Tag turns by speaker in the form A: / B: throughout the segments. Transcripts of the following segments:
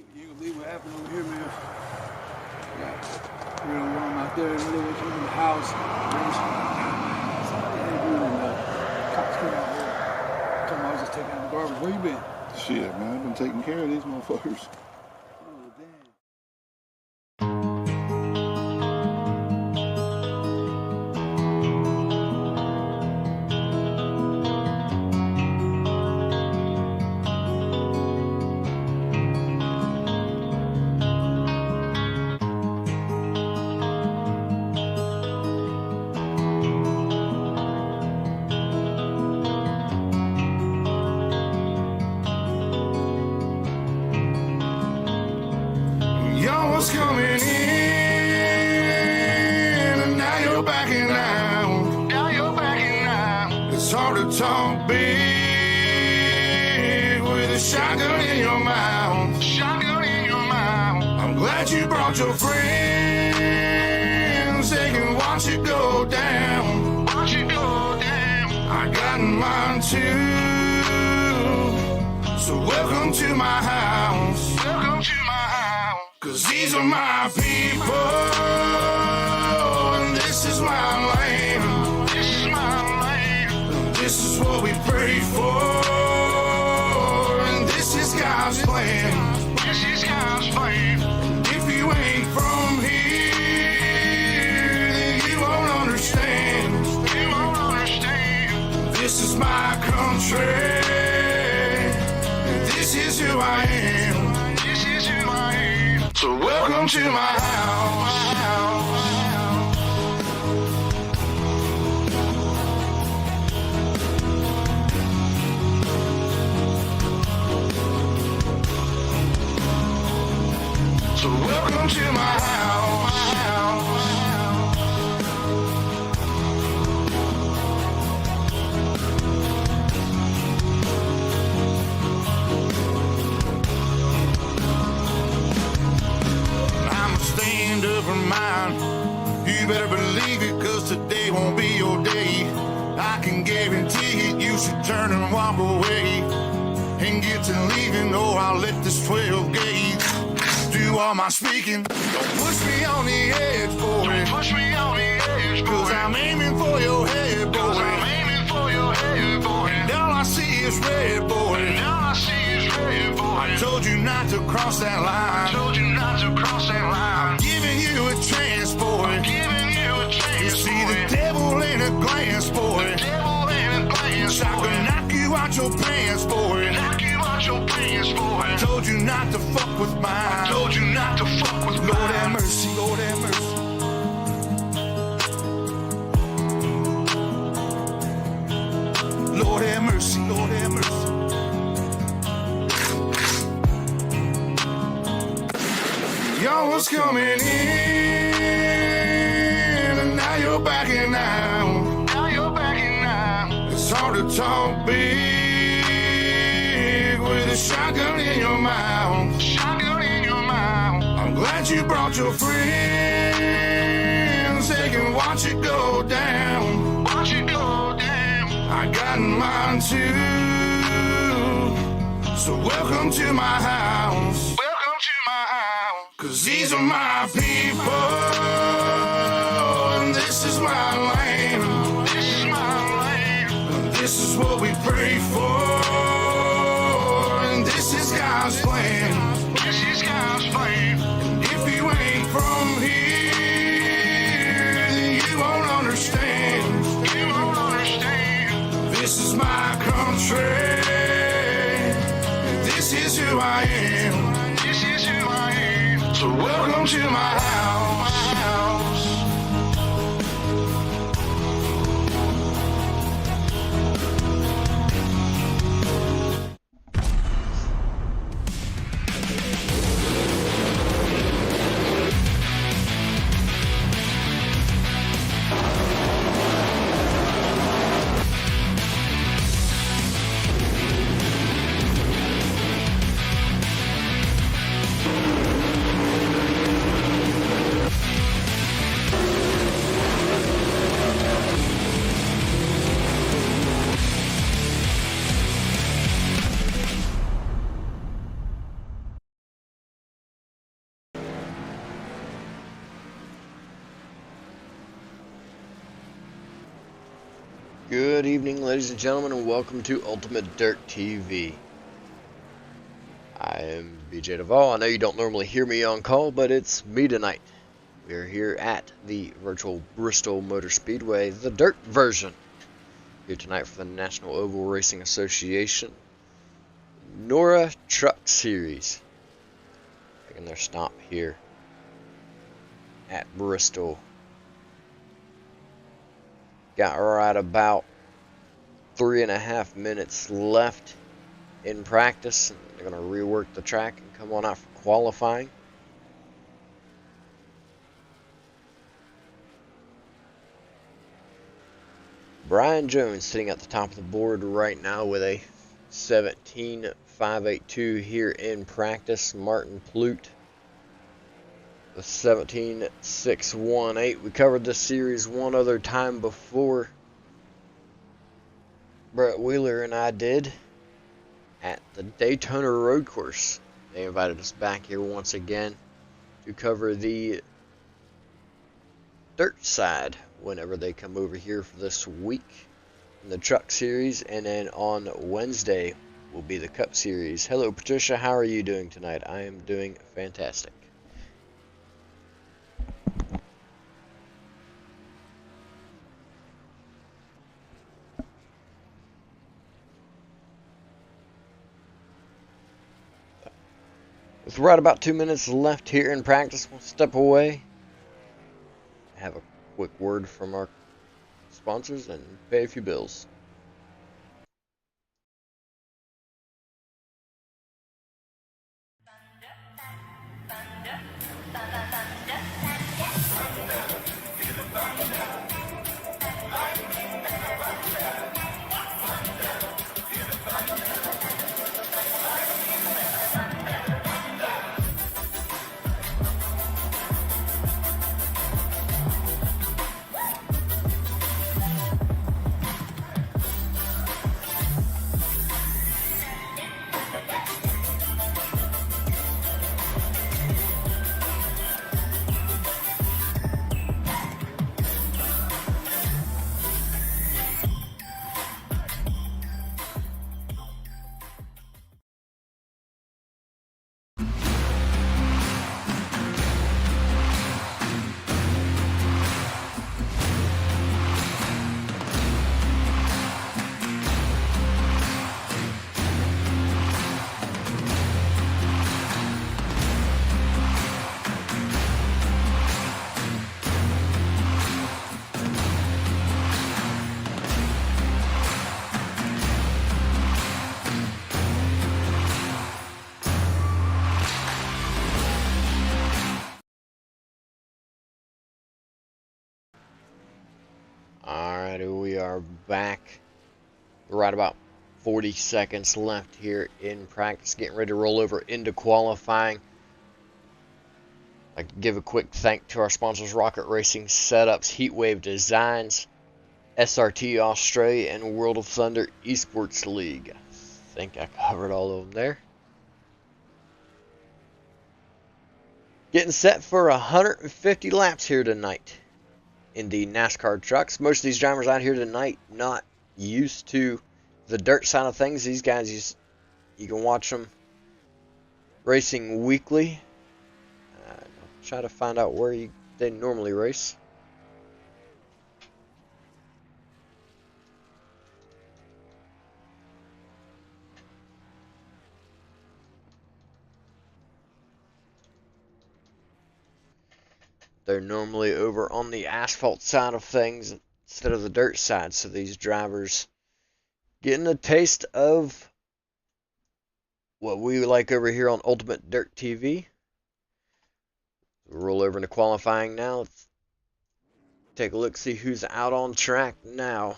A: You can believe what happened over here, man. Yeah. Real room out there in the middle of the house. Somebody had you and cops came out here. Told me I was just taking out the garbage. Where you been?
B: Shit, man, I've been taking care of these motherfuckers.
A: Oh, damn.
B: Y'all was coming in, and now you're backing out. Now you're backing out. It's hard to talk big with a shotgun in your mouth. Shotgun in your mouth. I'm glad you brought your friends. They can watch it go down. Watch it go down. I got mine too. So welcome to my house. Welcome to my house. Cause these are my people, and this is my land. This is my land. This is what we pray for, and this is God's plan. This is God's plan. If you ain't from here, then you won't understand. You won't understand. This is my country, and this is who I am. This is who I am. So welcome to my house. So welcome to my house. Stand up for mine. You better believe it, cause today won't be your day. I can guarantee it, you should turn and walk away and get to leaving, or I'll let this 12 gauge do all my speaking. Don't push me on the edge, boy. Don't push me on the edge, boy. Cause I'm aiming for your head, boy. Cause I'm aiming for your head, boy. And all I see is red, boy. And all I see is red, boy. I told you not to cross that line. I told you not to cross that line. I'm giving you a chance, boy. I'm giving you a chance, you see boy. The devil in a glance, boy. The devil in a glance, boy. I can knock you out your pants, boy. Knock you out your pants, boy. I told you not to fuck with mine. I told you not to fuck with mine. Lord have mercy, Lord have mercy. Lord have mercy, Lord have mercy. Y'all was coming in, and now you're backing out. Now you're backing out. It's hard to talk big with a shotgun in your mouth. Shotgun in your mouth. I'm glad you brought your friends. They can watch it go down. Watch it go down. I got mine too. So welcome to my house. Welcome to my house. Cause these are my people, and this is my land. This is my land. And this is what we pray for, and this is God's plan. This is God's plan. And if you ain't from here, then you won't understand. You won't understand. This is my country, and this is who I am. This is who I am. So welcome to my house.
C: Good evening, ladies and gentlemen, and welcome to Ultimate Dirt TV. I am BJ Duvall. I know you don't normally hear me on call, but it's me tonight. We are here at the virtual Bristol Motor Speedway, the dirt version. Here tonight for the National Oval Racing Association NORA Truck Series. Making their stop here at Bristol. Got right about 3.5 minutes left in practice. They're going to rework the track and come on out for qualifying. Brian Jones sitting at the top of the board right now with a 17.582 here in practice. Martin Plute with 17.618. We covered this series one other time before. Brett Wheeler and I did at the Daytona Road Course. They invited us back here once again to cover the dirt side whenever they come over here for this week in the Truck Series, and then on Wednesday will be the Cup Series. Hello Patricia, how are you doing tonight? I am doing fantastic. With right about 2 minutes left here in practice, we'll step away, have a quick word from our sponsors, and pay a few bills. Alrighty, we are back. Right about 40 seconds left here in practice, getting ready to roll over into qualifying. I'd like to give a quick thank to our sponsors, Rocket Racing Setups, Heatwave Designs, SRT Australia, and World of Thunder Esports League. I think I covered all of them there. Getting set for 150 laps here tonight in the NASCAR trucks. Most of these drivers out here tonight not used to the dirt side of things. These guys, you can watch them racing weekly. I'll try to find out where they normally race. They're normally over on the asphalt side of things instead of the dirt side, so these drivers getting a taste of what we like over here on Ultimate Dirt TV. We'll roll over into qualifying now. Let's take a look, see who's out on track now.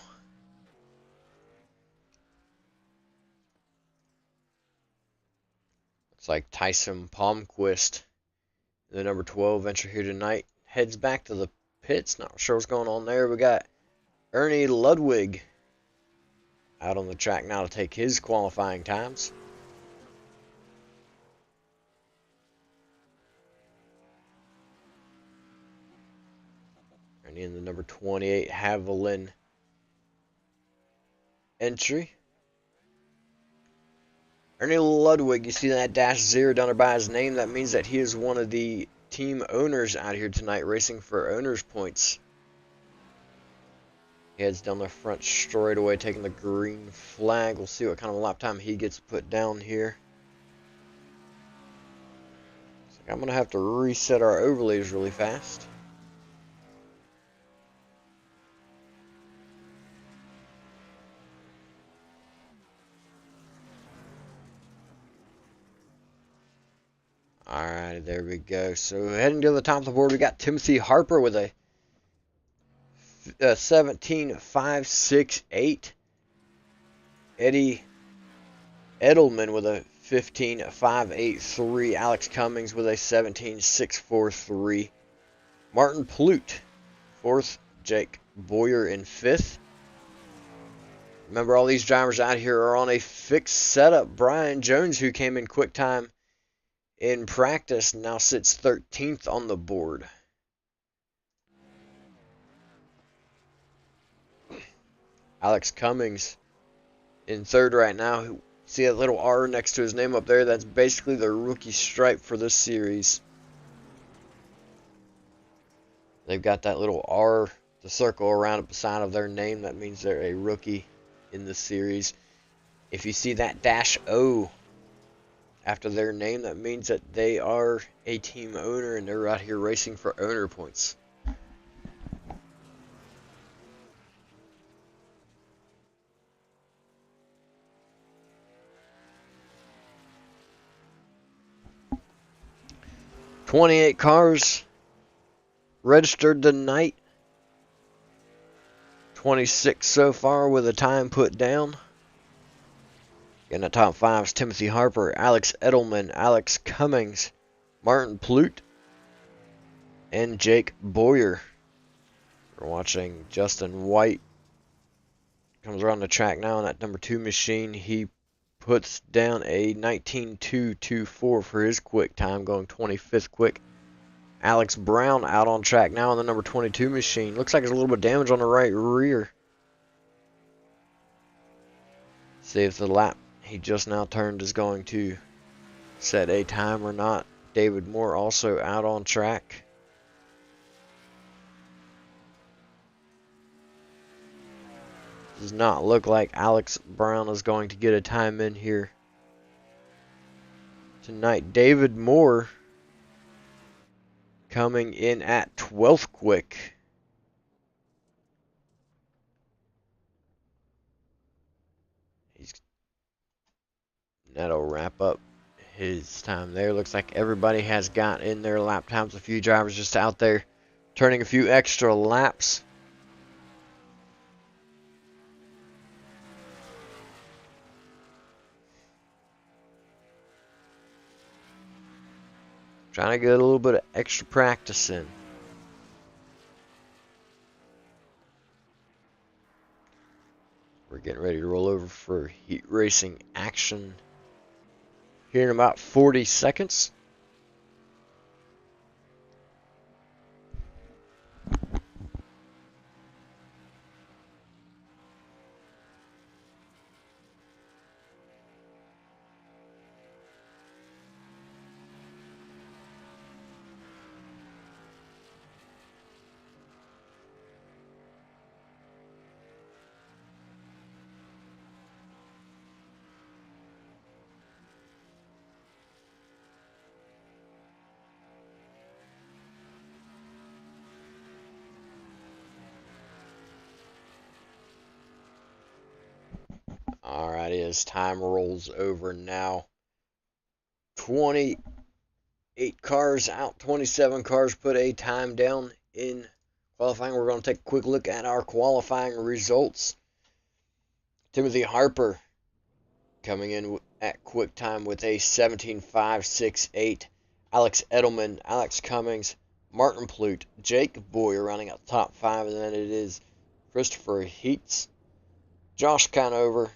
C: Looks like Tyson Palmquist, the number 12 entry here tonight, heads back to the pits. Not sure what's going on there. We got Ernie Ludwig out on the track now to take his qualifying times. And in the number 28, Haviland entry. Ernie Ludwig, you see that -0 down there by his name? That means that he is one of the team owners out here tonight, racing for owners points. He heads down the front straightaway, taking the green flag. We'll see what kind of lap time he gets put down here. I'm going to have to reset our overlays really fast. Alright, there we go. So heading to the top of the board, we got Timothy Harper with a 17.568. Eddie Edelman with a 15.583. Alex Cummings with a 17.643. Martin Plute, 4th. Jake Boyer in 5th. Remember, all these drivers out here are on a fixed setup. Brian Jones, who came in quick time in practice, now sits 13th on the board. Alex Cummings in 3rd right now. See that little R next to his name up there? That's basically the rookie stripe for this series. They've got that little R, the circle around it beside of their name. That means they're a rookie in the series. If you see that -O after their name, that means that they are a team owner and they're out here racing for owner points. "28 cars registered tonight. 26 so far with a time put down. In the top 5 is Timothy Harper, Alex Edelman, Alex Cummings, Martin Plute, and Jake Boyer. We're watching Justin White. Comes around the track now in that number 2 machine. He puts down a 19.224 for his quick time, going 25th quick. Alex Brown out on track now in the number 22 machine. Looks like there's a little bit of damage on the right rear. See if the lap he just now turned is going to set a time or not. David Moore also out on track. Does not look like Alex Brown is going to get a time in here tonight. David Moore coming in at 12th quick. That'll wrap up his time there. Looks like everybody has got in their lap times. A few drivers just out there turning a few extra laps. Trying to get a little bit of extra practice in. We're getting ready to roll over for heat racing action here in about 40 seconds. Alrighty, as time rolls over now, 28 cars out, 27 cars put a time down in qualifying. We're going to take a quick look at our qualifying results. Timothy Harper coming in at quick time with a 17.568. Alex Edelman, Alex Cummings, Martin Plute, Jake Boyer rounding out the top 5, and then it is Christopher Heats, Josh Conover,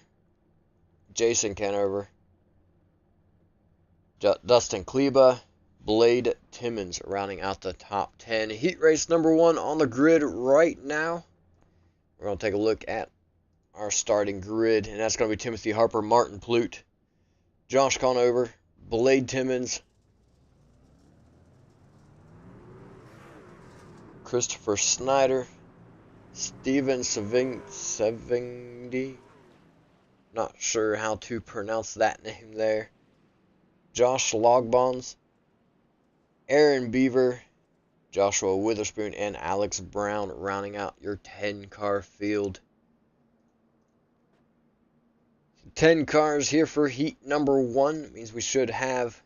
C: Jason Conover, Dustin Kleba, Blade Timmons rounding out the top 10. Heat race number 1 on the grid right now. We're going to take a look at our starting grid, and that's going to be Timothy Harper, Martin Plute, Josh Conover, Blade Timmons, Christopher Snyder, Steven Savigny, not sure how to pronounce that name there, Josh Logbons, Aaron Beaver, Joshua Witherspoon, and Alex Brown rounding out your 10-car field. 10 cars here for heat number 1. It means we should have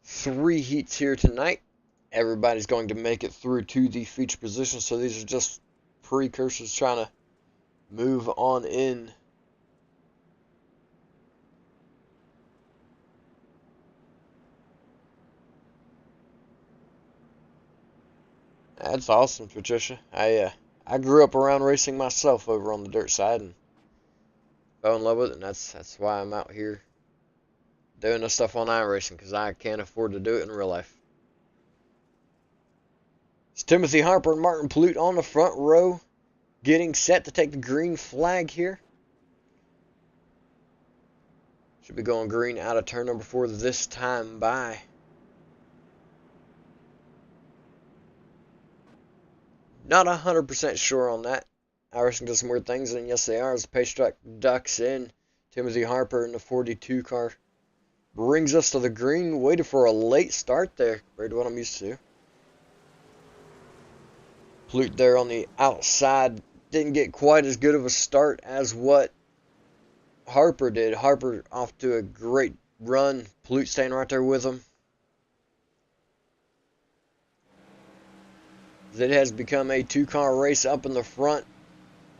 C: 3 heats here tonight. Everybody's going to make it through to the feature position, so these are just precursors trying to move on in. That's awesome, Patricia. I grew up around racing myself over on the dirt side and fell in love with it, and that's why I'm out here doing this stuff on iRacing, because I can't afford to do it in real life. It's Timothy Harper and Martin Plute on the front row, getting set to take the green flag here. Should be going green out of turn number 4 this time by. Not 100% sure on that. iRacing does some weird things, and yes they are, as the pace truck ducks in. Timothy Harper in the 42 car brings us to the green. Waited for a late start there compared to what I'm used to. Plute there on the outside didn't get quite as good of a start as what Harper did. Harper off to a great run. Plute staying right there with him. It has become a 2-car race up in the front.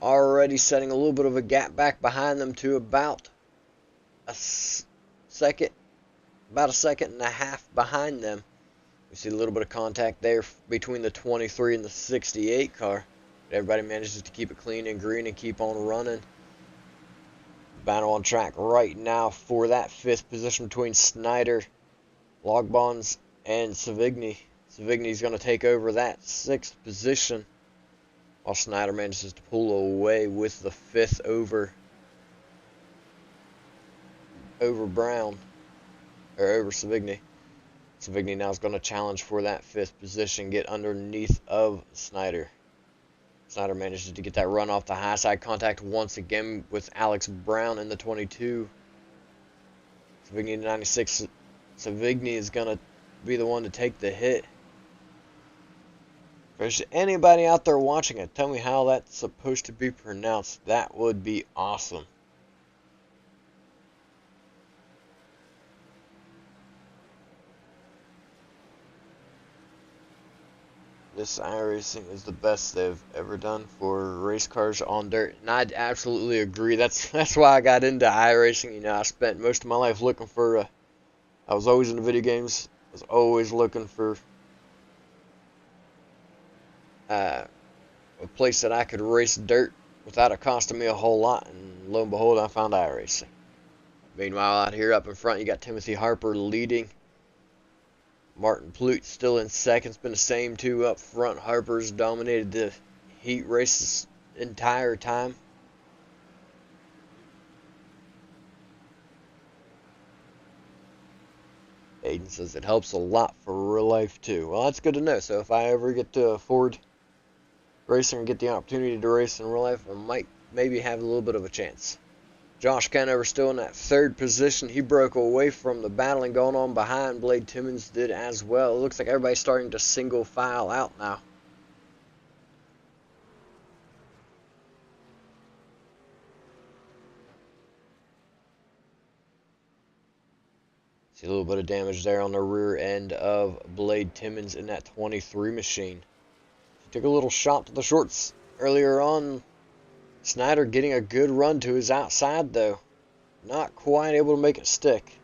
C: Already setting a little bit of a gap back behind them to about a second and a half behind them. We see a little bit of contact there between the 23 and the 68 car. But everybody manages to keep it clean and green and keep on running. Battle on track right now for that 5th position between Snyder, Logbons, and Savigny. Savigny's going to take over that 6th position, while Snyder manages to pull away with the 5th over Brown, or over Savigny. Savigny now is going to challenge for that 5th position, get underneath of Snyder. Snyder manages to get that run off the high side. Contact once again with Alex Brown in the 22. Savigny 96. Savigny is going to be the one to take the hit. If there's anybody out there watching it, tell me how that's supposed to be pronounced. That would be awesome. This iRacing is the best they've ever done for race cars on dirt, and I absolutely agree. That's why I got into iRacing. You know, I spent most of my life looking for. I was always into video games. I was always looking for a place that I could race dirt without it costing me a whole lot, and lo and behold, I found iRacing. Meanwhile, out here up in front, you got Timothy Harper leading. Martin Plute still in second. It's been the same 2 up front. Harper's dominated the heat race this entire time. Aiden says it helps a lot for real life too. Well, that's good to know. So if I ever get to afford racing and get the opportunity to race in real life, I might maybe have a little bit of a chance. Josh Conover still in that 3rd position. He broke away from the battling going on behind. Blade Timmons did as well. It looks like everybody's starting to single file out now. See a little bit of damage there on the rear end of Blade Timmons in that 23 machine. He took a little shot to the shorts earlier on. Snyder getting a good run to his outside, though. Not quite able to make it stick.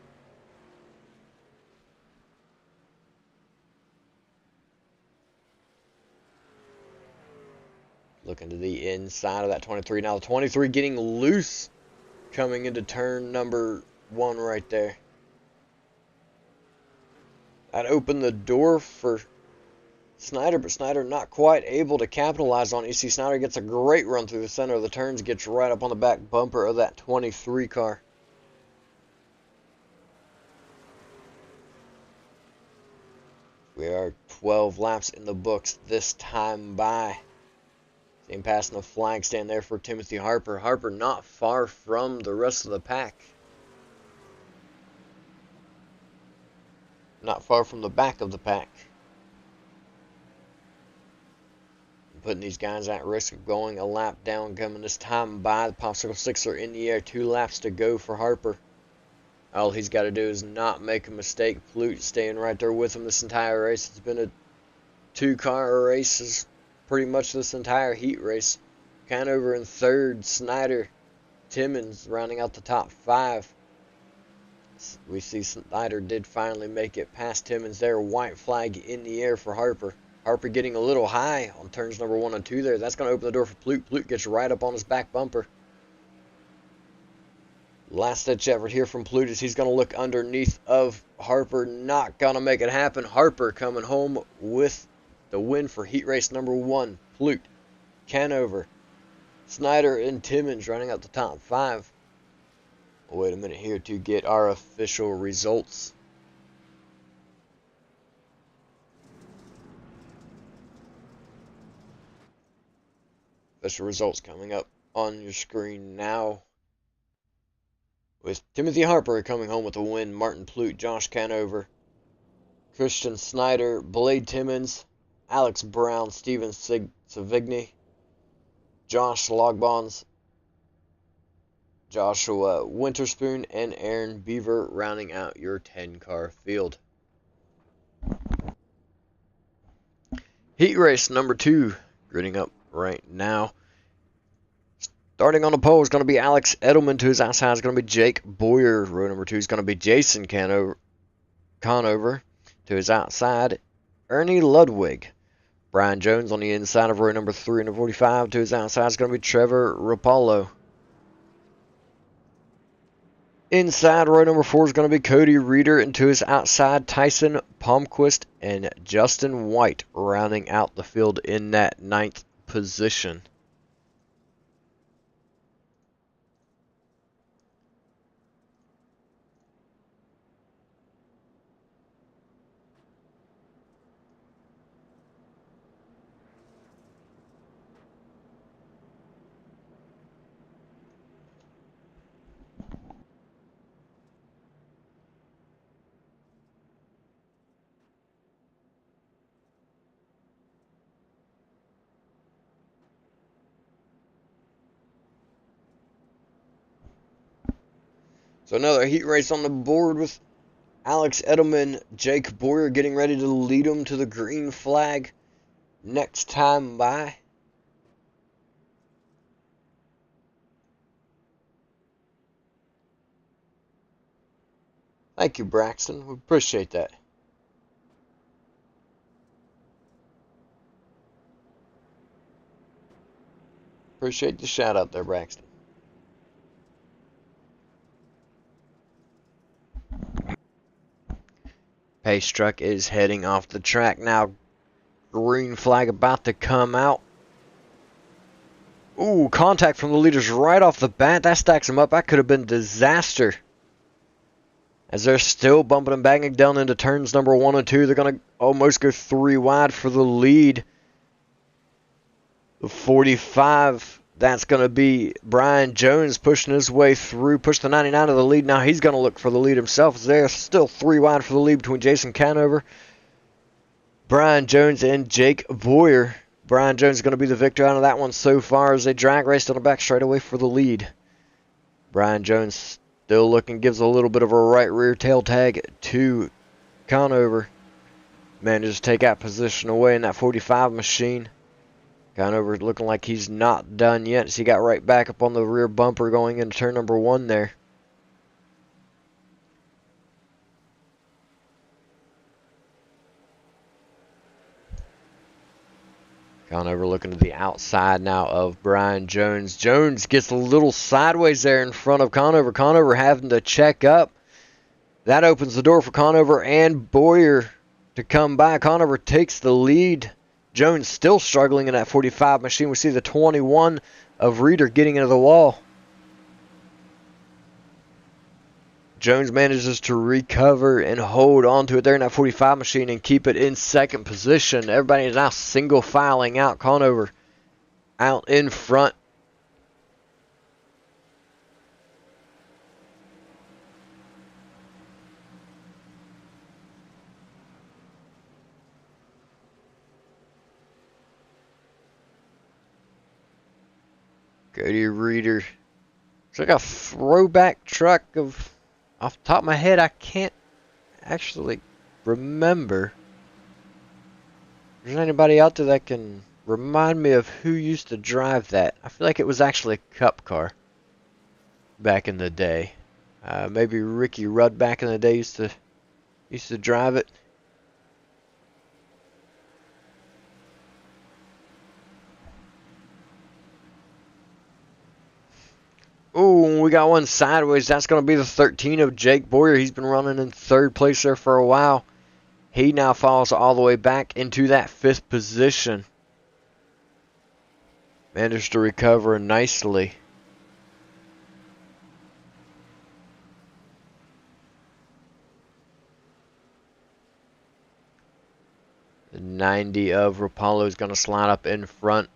C: Looking to the inside of that 23. Now the 23 getting loose coming into turn number 1 right there. That opened the door for Snyder, but Snyder not quite able to capitalize on it. You see Snyder gets a great run through the center of the turns, gets right up on the back bumper of that 23 car. We are 12 laps in the books this time by. Same passing the flag stand there for Timothy Harper. Harper not far from the rest of the pack. Not far from the back of the pack. Putting these guys at risk of going a lap down, coming this time by. The Popsicle Sticks are in the air. 2 laps to go for Harper. All he's got to do is not make a mistake. Flute staying right there with him this entire race. It's been a 2-car race pretty much this entire heat race. Conover in third. Snyder, Timmons rounding out the top 5. We see Snyder did finally make it past Timmons there. White flag in the air for Harper. Harper getting a little high on turns number 1 and 2 there. That's going to open the door for Plute. Plute gets right up on his back bumper. Last ditch effort here from Plute as he's going to look underneath of Harper. Not going to make it happen. Harper coming home with the win for heat race number 1. Plute, Conover, Snyder, and Timmons running out the top 5. We'll wait a minute here to get our official results. Official results coming up on your screen now. With Timothy Harper coming home with a win, Martin Plute, Josh Conover, Christian Snyder, Blade Timmons, Alex Brown, Steven Savigny, Josh Logbons, Joshua Winterspoon, and Aaron Beaver rounding out your 10-car field. Heat race number 2, gritting up right now. Starting on the pole is going to be Alex Edelman. To his outside is going to be Jake Boyer. Row number 2 is going to be Jason Conover. To his outside, Ernie Ludwig. Brian Jones on the inside of row number 3 and 45. To his outside is going to be Trevor Rapallo. Inside row number 4 is going to be Cody Reeder, and to his outside, Tyson Palmquist and Justin White rounding out the field in that 9th position. So another heat race on the board with Alex Edelman, Jake Boyer getting ready to lead them to the green flag next time by. Thank you, Braxton. We appreciate that. Appreciate the shout out there, Braxton. Pace truck is heading off the track now. Green flag about to come out. Ooh, contact from the leaders right off the bat. That stacks them up. That could have been disaster. As they're still bumping and banging down into turns number 1 and 2. They're going to almost go 3 wide for the lead. The 45. That's going to be Brian Jones pushing his way through. Push the 99 to the lead. Now he's going to look for the lead himself. They're still 3 wide for the lead between Jason Conover, Brian Jones, and Jake Boyer. Brian Jones is going to be the victor out of that one so far as they drag race on the back straightaway for the lead. Brian Jones still looking, gives a little bit of a right rear tail tag to Conover. Manages to take that position away in that 45 machine. Conover looking like he's not done yet, so he got right back up on the rear bumper going into turn number 1 there. Conover looking to the outside now of Brian Jones. Jones gets a little sideways there in front of Conover. Conover having to check up. That opens the door for Conover and Boyer to come by. Conover takes the lead. Jones still struggling in that 45 machine. We see the 21 of Reeder getting into the wall. Jones manages to recover and hold on to it there in that 45 machine and keep it in second position. Everybody is now single filing out. Conover out in front. Cody Reeder. It's like a throwback truck of, off the top of my head, I can't actually remember. If there's anybody out there that can remind me of who used to drive that. I feel like it was actually a cup car back in the day. Maybe Ricky Rudd back in the day used to drive it. Oh, we got one sideways. That's going to be the 13 of Jake Boyer. He's been running in third place there for a while. He now falls all the way back into that fifth position. Managed to recover nicely. The 90 of Rapallo is going to slide up in front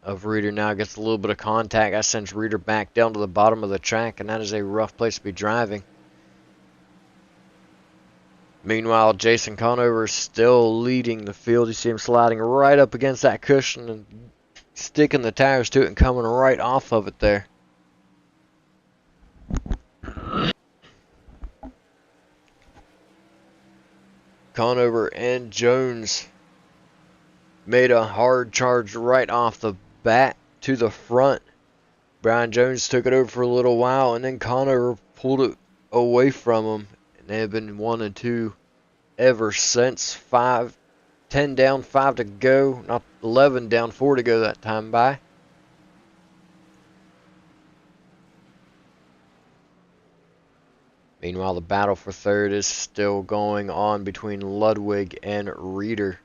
C: of Reeder now. Gets a little bit of contact. That sends Reeder back down to the bottom of the track, and that is a rough place to be driving. Meanwhile, Jason Conover is still leading the field. You see him sliding right up against that cushion and sticking the tires to it and coming right off of it there. Conover and Jones made a hard charge right off the bat to the front. Brian Jones took it over for a little while, and then Conover pulled it away from him. And they have been 1 and 2 ever since. 10 down, 5 to go. Not 11 down, 4 to go that time by. Meanwhile, the battle for third is still going on between Ludwig and Reeder.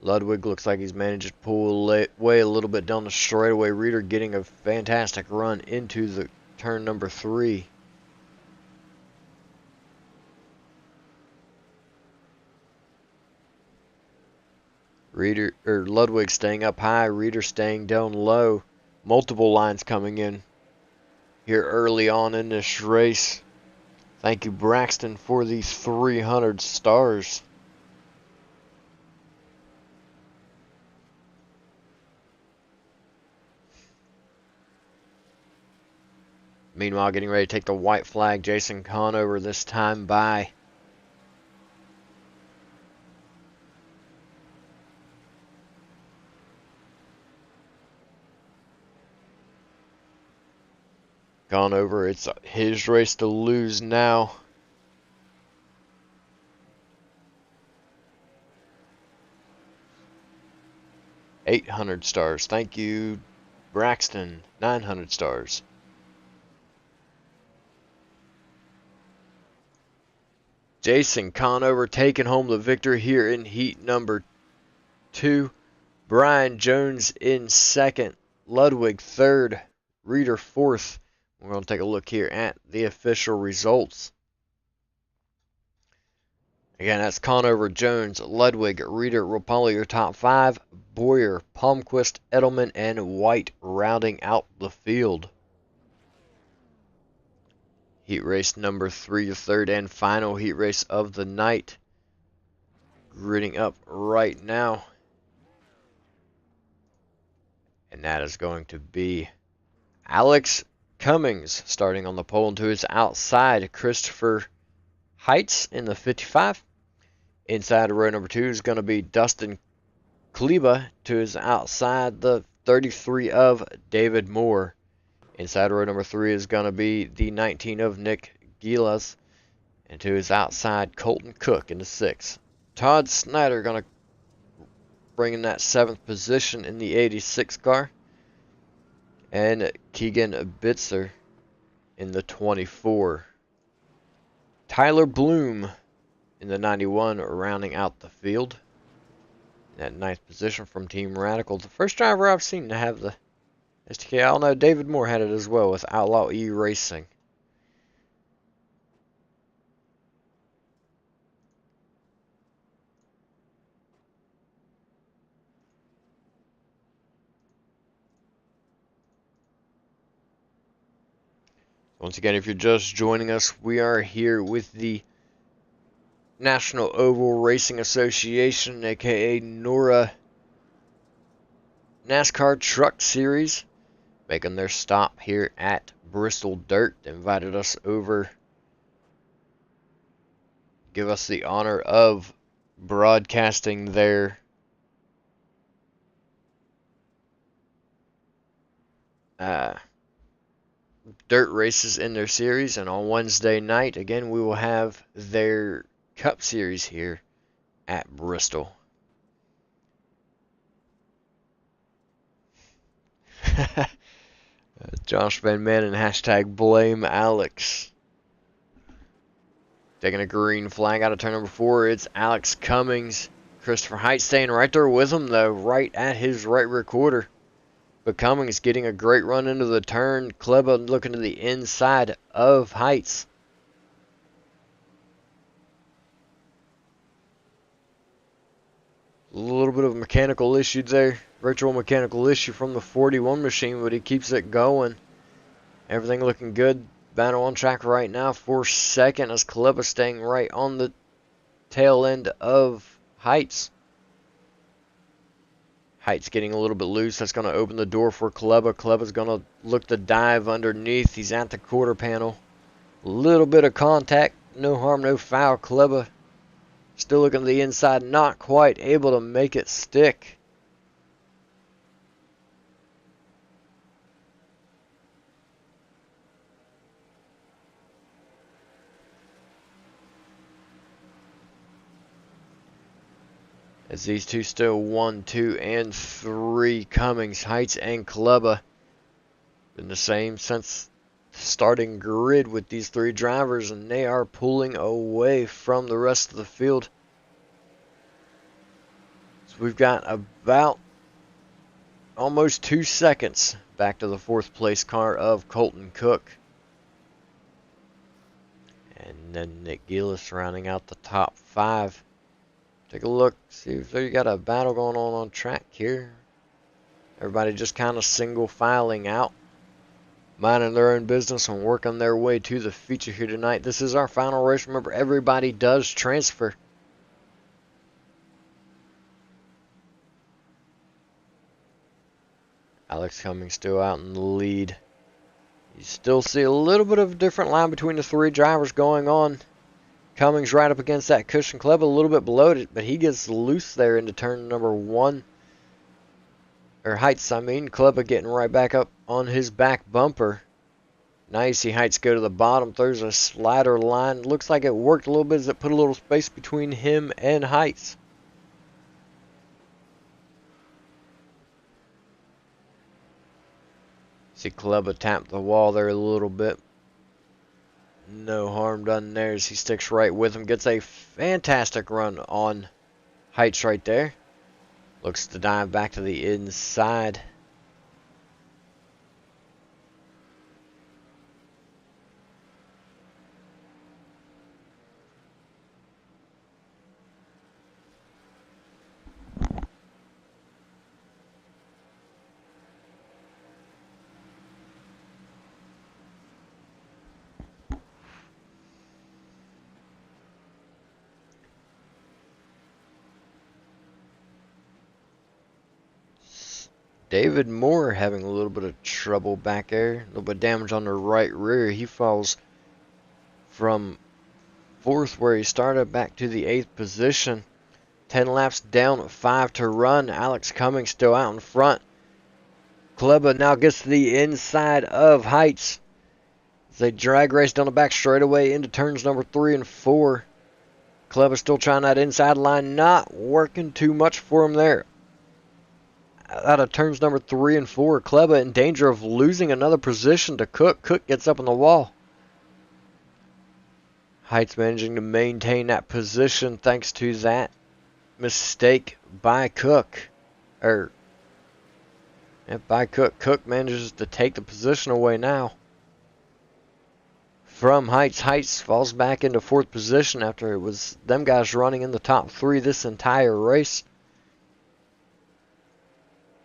C: Ludwig looks like he's managed to pull away a little bit down the straightaway. Reeder getting a fantastic run into the turn number 3. Ludwig staying up high, Reeder staying down low. Multiple lines coming in here early on in this race. Thank you, Braxton, for these 300 stars. Meanwhile, getting ready to take the white flag, Jason Conover this time by. Conover, it's his race to lose now. $800 stars. Thank you, Braxton. 900 stars. Jason Conover taking home the victory here in heat number 2. Brian Jones in second. Ludwig third. Reeder fourth. We're going to take a look here at the official results. Again, that's Conover, Jones, Ludwig, Reeder, Rapallo, your top 5. Boyer, Palmquist, Edelman, and White rounding out the field. Heat race number 3, the third and final heat race of the night. Gridding up right now. And that is going to be Alex Cummings starting on the pole, and to his outside, Christopher Heights in the 55. Inside of row number 2 is going to be Dustin Kleba. To his outside, the 33 of David Moore. Inside row number 3 is going to be the 19 of Nick Gilas. And to his outside, Colton Cook in the 6. Todd Snyder going to bring in that 7th position in the 86 car. And Keegan Bitzer in the 24. Tyler Bloom in the 91 rounding out the field. That ninth position from Team Radical. The first driver I've seen to have the STK. I know David Moore had it as well with Outlaw iRacing. Once again, if you're just joining us, we are here with the National Oval Racing Association, aka NORA NASCAR Truck Series, making their stop here at Bristol Dirt. They invited us over, give us the honor of broadcasting their dirt races in their series. And on Wednesday night, again, we will have their Cup Series here at Bristol. Josh Van Manen, hashtag blame Alex. Taking a green flag out of turn number 4. It's Alex Cummings. Christopher Height staying right there with him, though, right at his right rear quarter. But Cummings getting a great run into the turn. Kleba looking to the inside of Heights. A little bit of a mechanical issue there. Virtual mechanical issue from the 41 machine, but he keeps it going. Everything looking good. Battle on track right now for second as Kleba staying right on the tail end of Heights. Heights getting a little bit loose. That's going to open the door for Kleba. Kleba's going to look to dive underneath. He's at the quarter panel. A little bit of contact. No harm, no foul. Kleba still looking to the inside. Not quite able to make it stick. As these two still 1, 2, and 3. Cummings, Heights, and Kleba. Been the same since starting grid with these 3 drivers, and they are pulling away from the rest of the field. So we've got about almost 2 seconds back to the 4th place car of Colton Cook. And then Nick Gillis rounding out the top 5. Take a look, see if you got a battle going on track here. Everybody just kind of single filing out, minding their own business and working their way to the feature here tonight. This is our final race. Remember, everybody does transfer. Alex Cummings still out in the lead. You still see a little bit of a different line between the 3 drivers going on. Cummings right up against that cushion. Kleba a little bit below it, but he gets loose there into turn number 1. Or Heights, I mean. Kleba getting right back up on his back bumper. Now you see Heights go to the bottom. There's a slider line. Looks like it worked a little bit as it put a little space between him and Heights. See Kleba tap the wall there a little bit. No harm done there as he sticks right with him. Gets a fantastic run on Heights right there. Looks to dive back to the inside. David Moore having a little bit of trouble back there. A little bit of damage on the right rear. He falls from 4th where he started back to the 8th position. 10 laps down, 5 to run. Alex Cummings still out in front. Kleba now gets to the inside of Heights. As they drag race down the back straightaway into turns number 3 and 4. Kleba still trying that inside line. Not working too much for him there. Out of turns number 3 and 4, Kleba in danger of losing another position to Cook. Cook gets up on the wall. Heights managing to maintain that position thanks to that mistake by Cook. By Cook. Cook manages to take the position away now from Heights. Heights falls back into 4th position after it was them guys running in the top 3 this entire race.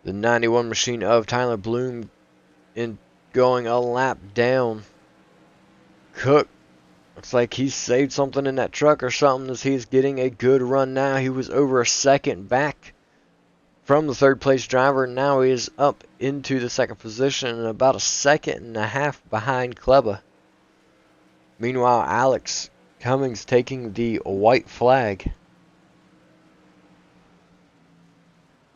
C: The 91 machine of Tyler Bloom in going a lap down. Cook looks like he's saved something in that truck or something as he's getting a good run now. He was over a second back from the 3rd place driver. Now he is up into the 2nd position and about a second and a half behind Kleba. Meanwhile, Alex Cummings taking the white flag.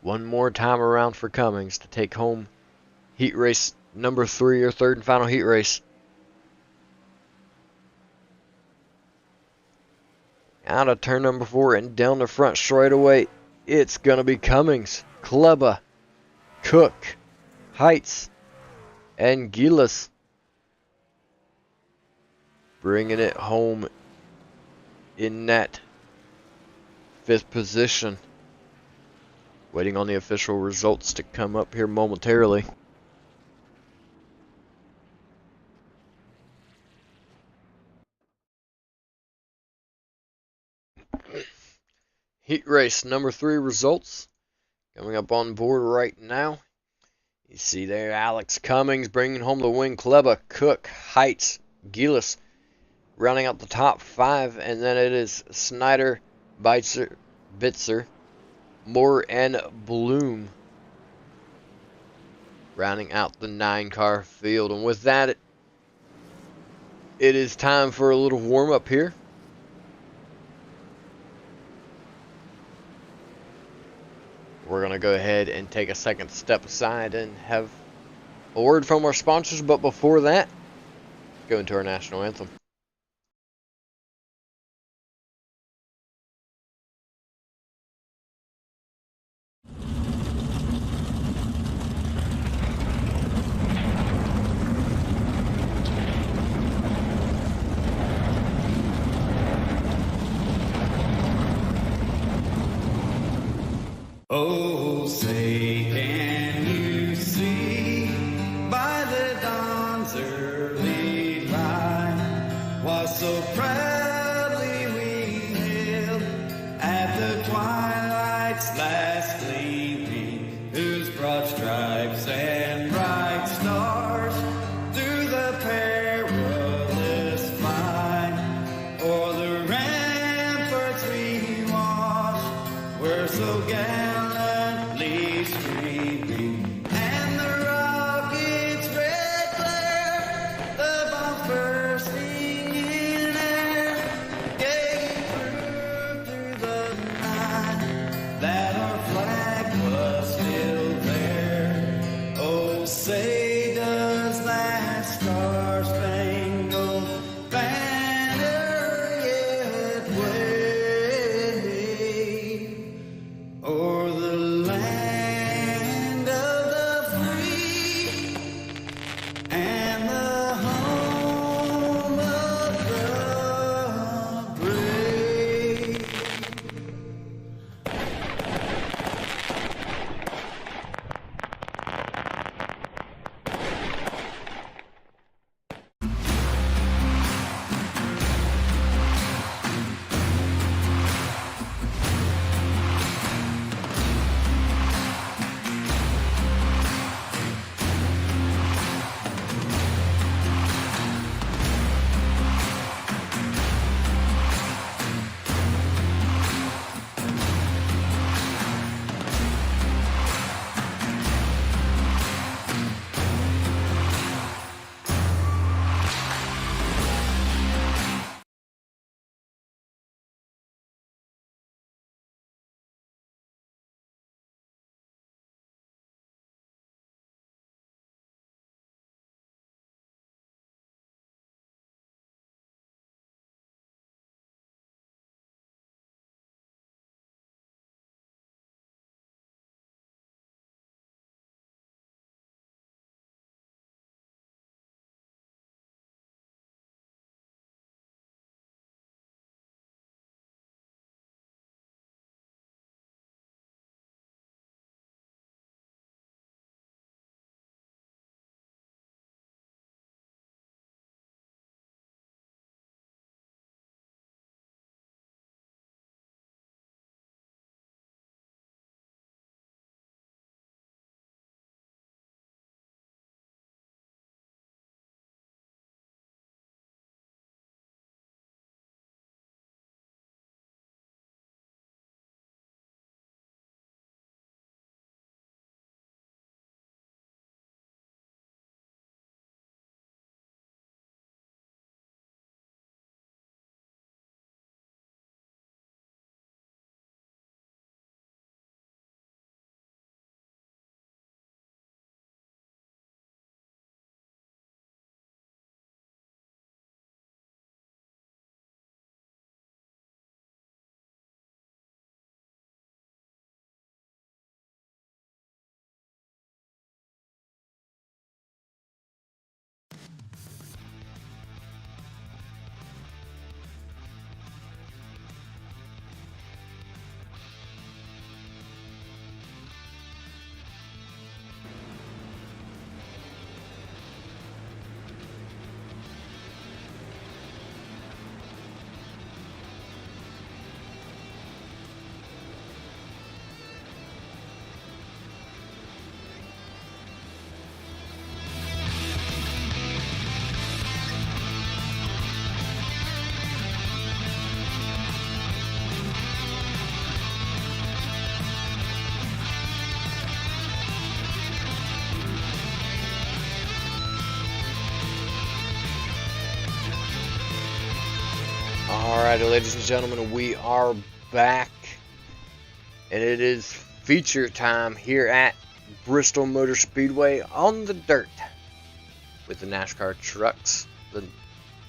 C: One more time around for Cummings to take home heat race number 3, or 3rd and final heat race. Out of turn number 4 and down the front straight away. It's going to be Cummings, Kleba, Cook, Heights, and Gillis. Bringing it home in that 5th position. Waiting on the official results to come up here momentarily. Heat race number 3 results coming up on board right now. You see there Alex Cummings bringing home the win. Kleba, Cook, Heights, Gillis rounding out the top 5. And then it is Snyder, Bitzer, Moore, and Bloom rounding out the 9-car field. And with that, it is time for a little warm-up here. We're going to go ahead and take a second step aside and have a word from our sponsors. But before that, go into our national anthem.
D: Oh, say can you see by the dawn's early light what so proudly we hailed at the twilight's last gleaming, whose broad stripes and bright stars through the perilous fight o'er the ramparts we watched were so gallantly streaming, and the rockets' red glare, the bombs bursting in air, gave proof through the night that our flag was still there. Oh, say does that star-spangled banner yet wave o'er
C: Alrighty, ladies and gentlemen, we are back, and it is feature time here at Bristol Motor Speedway on the dirt with the NASCAR trucks. The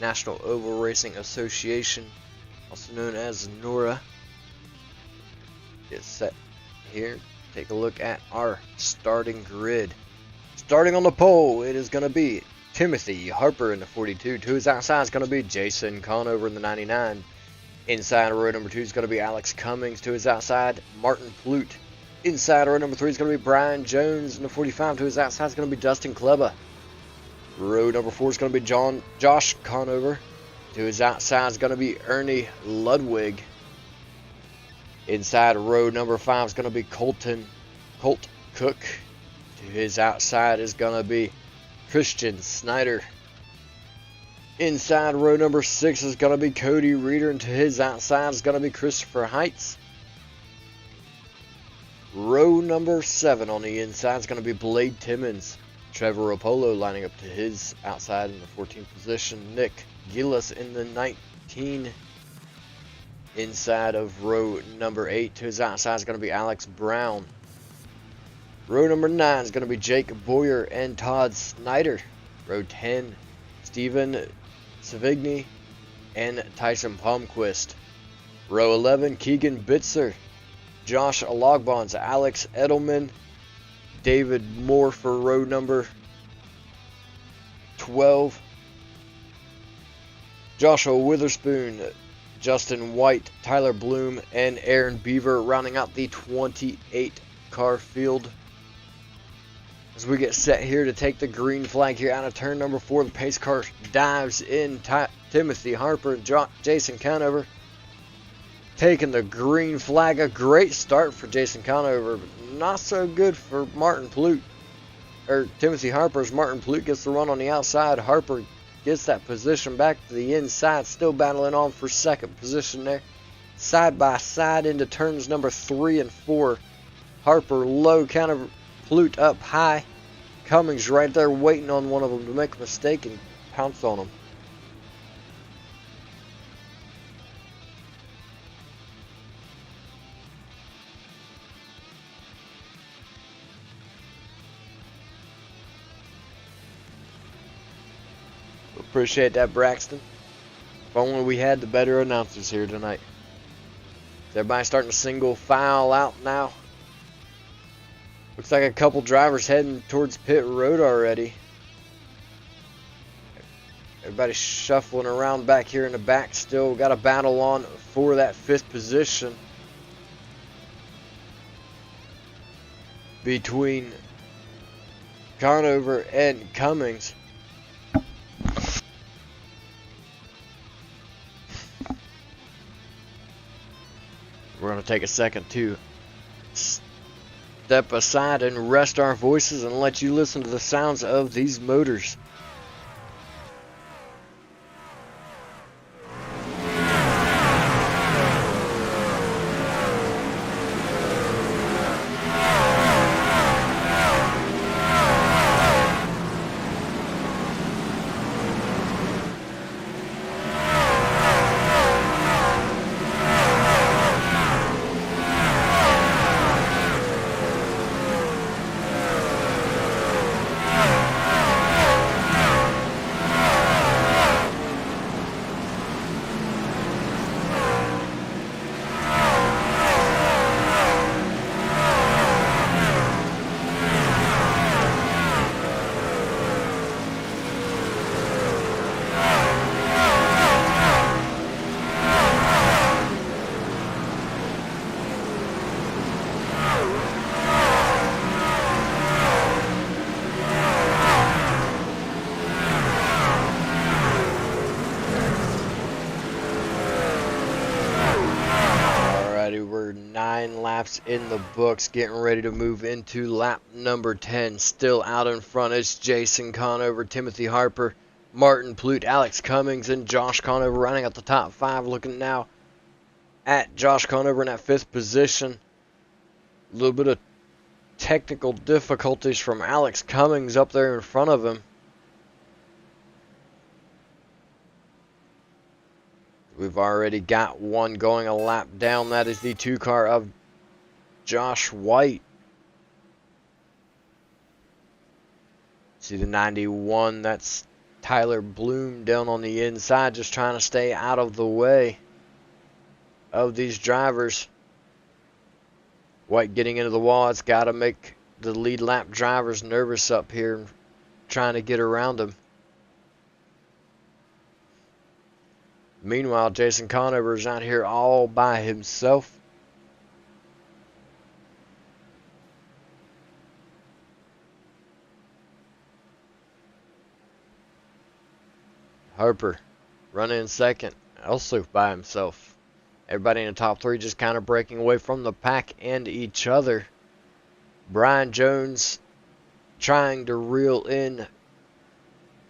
C: National Oval Racing Association, also known as NORA, is set here. Take a look at our starting grid. Starting on the pole, it is going to be Timothy Harper in the 42. To his outside is going to be Jason Conover in the 99. Inside row number 2 is going to be Alex Cummings. To his outside, Martin Plute. Inside row number 3 is going to be Brian Jones in the 45. To his outside is going to be Dustin Kleba. Row number 4 is going to be Josh Conover. To his outside is going to be Ernie Ludwig. Inside row number 5 is going to be Colt Cook. To his outside is going to be Christian Snyder. Inside row number 6 is going to be Cody Reeder, and to his outside is going to be Christopher Heights. Row number 7 on the inside is going to be Blade Timmons. Trevor Rapolo lining up to his outside in the 14th position. Nick Gillis in the 19. Inside of row number 8 to his outside is going to be Alex Brown. Row number 9 is going to be Jake Boyer and Todd Snyder. Row 10, Steven Savigny and Tyson Palmquist. Row 11, Keegan Bitzer, Josh Alogbons, Alex Edelman, David Moore for row number 12. Joshua Witherspoon, Justin White, Tyler Bloom, and Aaron Beaver rounding out the 28 car field. As we get set here to take the green flag here out of turn number 4, the pace car dives in. Timothy Harper and Jason Conover taking the green flag. A great start for Jason Conover, but not so good for Martin Plute. Timothy Harper, as Martin Plute gets the run on the outside. Harper gets that position back to the inside, still battling on for second position there. Side by side into turns number 3 and 4. Harper low, Conover, Plute up high. Cummings right there waiting on one of them to make a mistake and pounce on him. Appreciate that, Braxton. If only we had the better announcers here tonight. Everybody's starting to single file out now. Looks like a couple drivers heading towards pit road already. Everybody's shuffling around back here in the back still. Got a battle on for that 5th position between Conover and Cummings. We're going to take a second to step aside and rest our voices and let you listen to the sounds of these motors. We're 9 laps in the books, getting ready to move into lap number 10. Still out in front is Jason Conover, Timothy Harper, Martin Plute, Alex Cummings, and Josh Conover running at the top 5. Looking now at Josh Conover in that 5th position. A little bit of technical difficulties from Alex Cummings up there in front of him. We've already got one going a lap down. That is the 2 car of Josh White. See the 91, that's Tyler Bloom down on the inside, just trying to stay out of the way of these drivers. White getting into the wall. It's got to make the lead lap drivers nervous up here, trying to get around him. Meanwhile, Jason Conover is out here all by himself. Harper running in second, also by himself. Everybody in the top 3 just kind of breaking away from the pack and each other. Brian Jones trying to reel in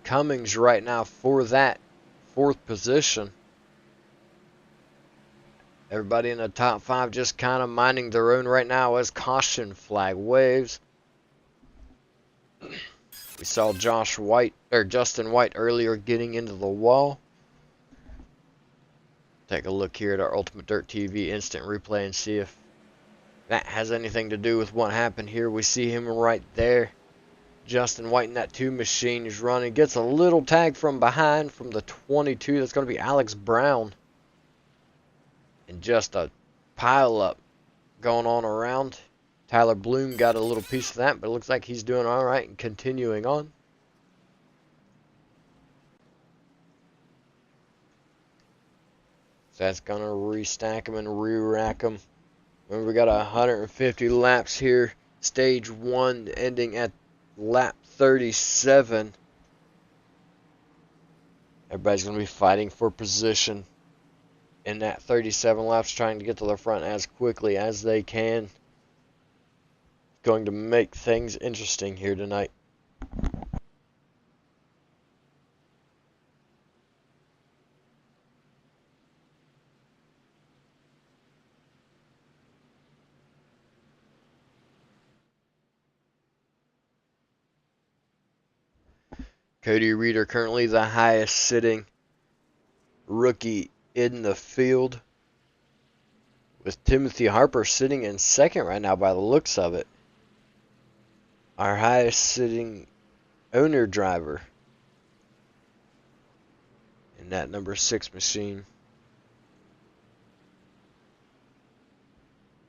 C: Cummings right now for that 4th position. Everybody in the top 5 just kind of minding their own right now as caution flag waves. We saw Justin White earlier getting into the wall. Take a look here at our Ultimate Dirt TV instant replay and see if that has anything to do with what happened here. We see him right there. Justin White in that 2 machine is running. Gets a little tag from behind from the 22. That's going to be Alex Brown. And just a pile up going on around. Tyler Bloom got a little piece of that, but it looks like he's doing all right and continuing on. So that's going to restack them and re-rack them. Remember, we got 150 laps here. Stage 1 ending at lap 37. Everybody's going to be fighting for position in that 37 laps, trying to get to the front as quickly as they can. Going to make things interesting here tonight. Cody Reeder currently the highest sitting rookie in the field, with Timothy Harper sitting in second right now by the looks of it. Our highest sitting owner driver in that number 6 machine.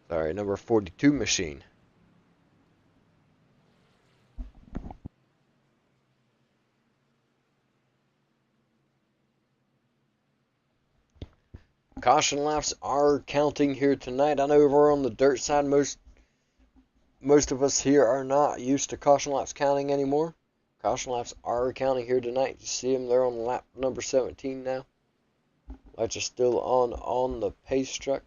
C: Sorry, number 42 machine. Caution laps are counting here tonight. I know we're on the dirt side. Most of us here are not used to caution laps counting anymore. Caution laps are counting here tonight. You see them, they're on lap number 17 now. Lights are still on the pace truck.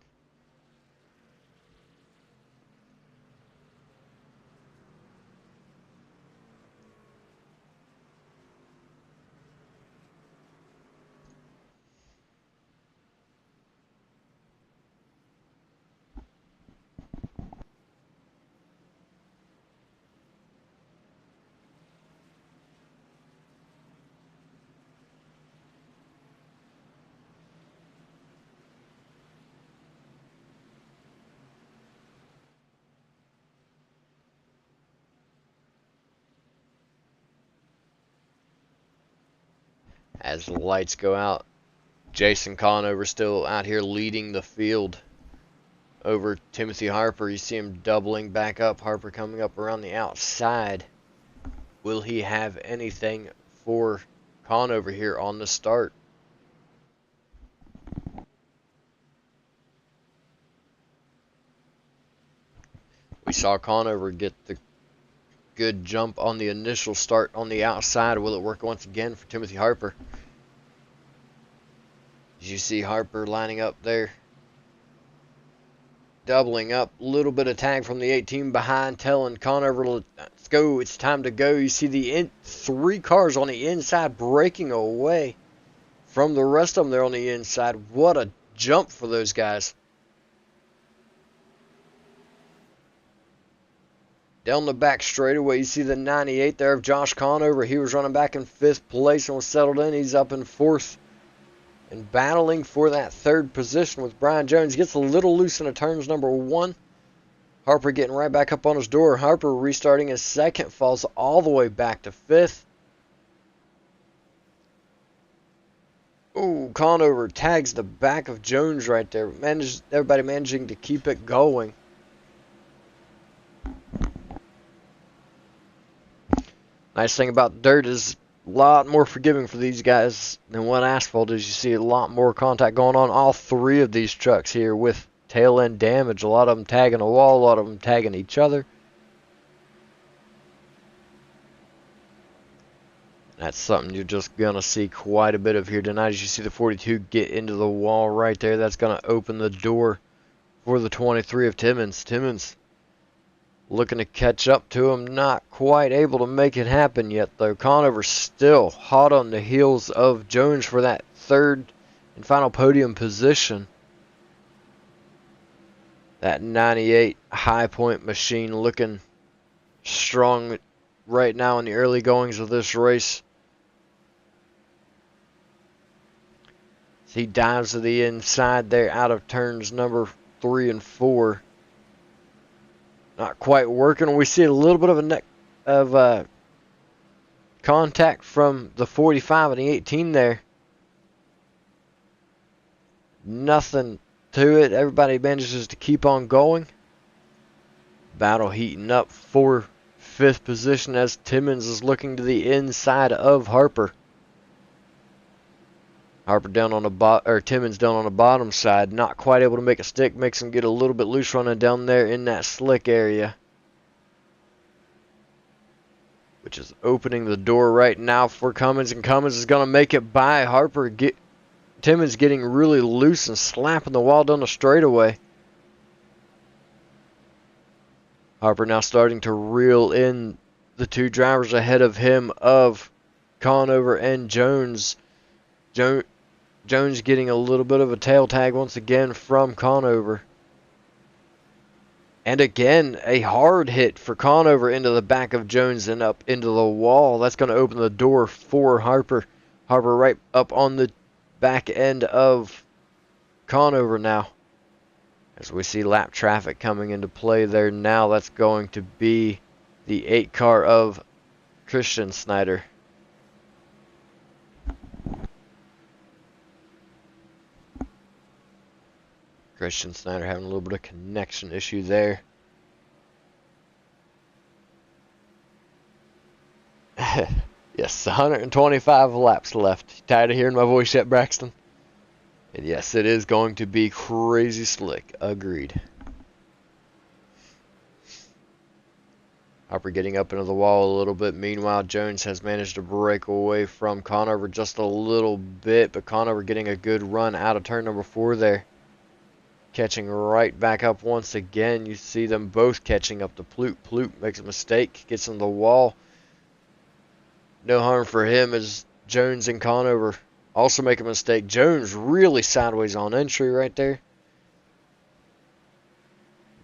C: As the lights go out, Jason Conover still out here leading the field over Timothy Harper. You see him doubling back up. Harper coming up around the outside. Will he have anything for Conover here on the start? We saw Conover get the good jump on the initial start on the outside. Will it work once again for Timothy Harper? As you see Harper lining up there, doubling up, a little bit of tag from the 18 behind, telling Conover, let's go, it's time to go. You see the 3 cars on the inside breaking away from the rest of them there on the inside. What a jump for those guys. Down the back straightaway, you see the 98 there of Josh Conover. He was running back in 5th place and was settled in. He's up in 4th. and battling for that third position with Brian Jones. Gets a little loose into turns number 1. Harper getting right back up on his door. Harper restarting his second, falls all the way back to 5th. Ooh, Conover tags the back of Jones right there. Everybody managing to keep it going. Nice thing about dirt is a lot more forgiving for these guys than what asphalt is. You see a lot more contact going on. All 3 of these trucks here with tail end damage. A lot of them tagging a wall, a lot of them tagging each other. That's something you're just going to see quite a bit of here tonight. As you see the 42 get into the wall right there, that's going to open the door for the 23 of Timmons. Timmons looking to catch up to him, not quite able to make it happen yet though. Conover still hot on the heels of Jones for that third and final podium position. That 98 High Point machine looking strong right now in the early goings of this race. He dives to the inside there out of turns number 3 and 4. Not quite working. We see a little bit of a neck of contact from the 45 and the 18 there. Nothing to it. Everybody manages to keep on going. Battle heating up for 5th position as Timmons is looking to the inside of Harper. Harper down on the Timmons down on the bottom side, not quite able to make a stick, makes him get a little bit loose running down there in that slick area, which is opening the door right now for Cummins, and Cummins is going to make it by Harper. Timmons getting really loose and slapping the wall down the straightaway. Harper now starting to reel in the 2 drivers ahead of him of Conover and Jones. Jones getting a little bit of a tail tag once again from Conover. And again, a hard hit for Conover into the back of Jones and up into the wall. That's going to open the door for Harper. Harper right up on the back end of Conover now. As we see lap traffic coming into play there now, that's going to be the 8 car of Christian Snyder. Christian Snyder having a little bit of connection issue there. Yes, 125 laps left. Tired of hearing my voice yet, Braxton? And yes, it is going to be crazy slick. Agreed. Harper getting up into the wall a little bit. Meanwhile, Jones has managed to break away from Conover just a little bit, but Conover getting a good run out of turn number 4 there. Catching right back up once again. You see them both catching up to Ploop. Ploop makes a mistake, gets on the wall. No harm for him as Jones and Conover also make a mistake. Jones really sideways on entry right there.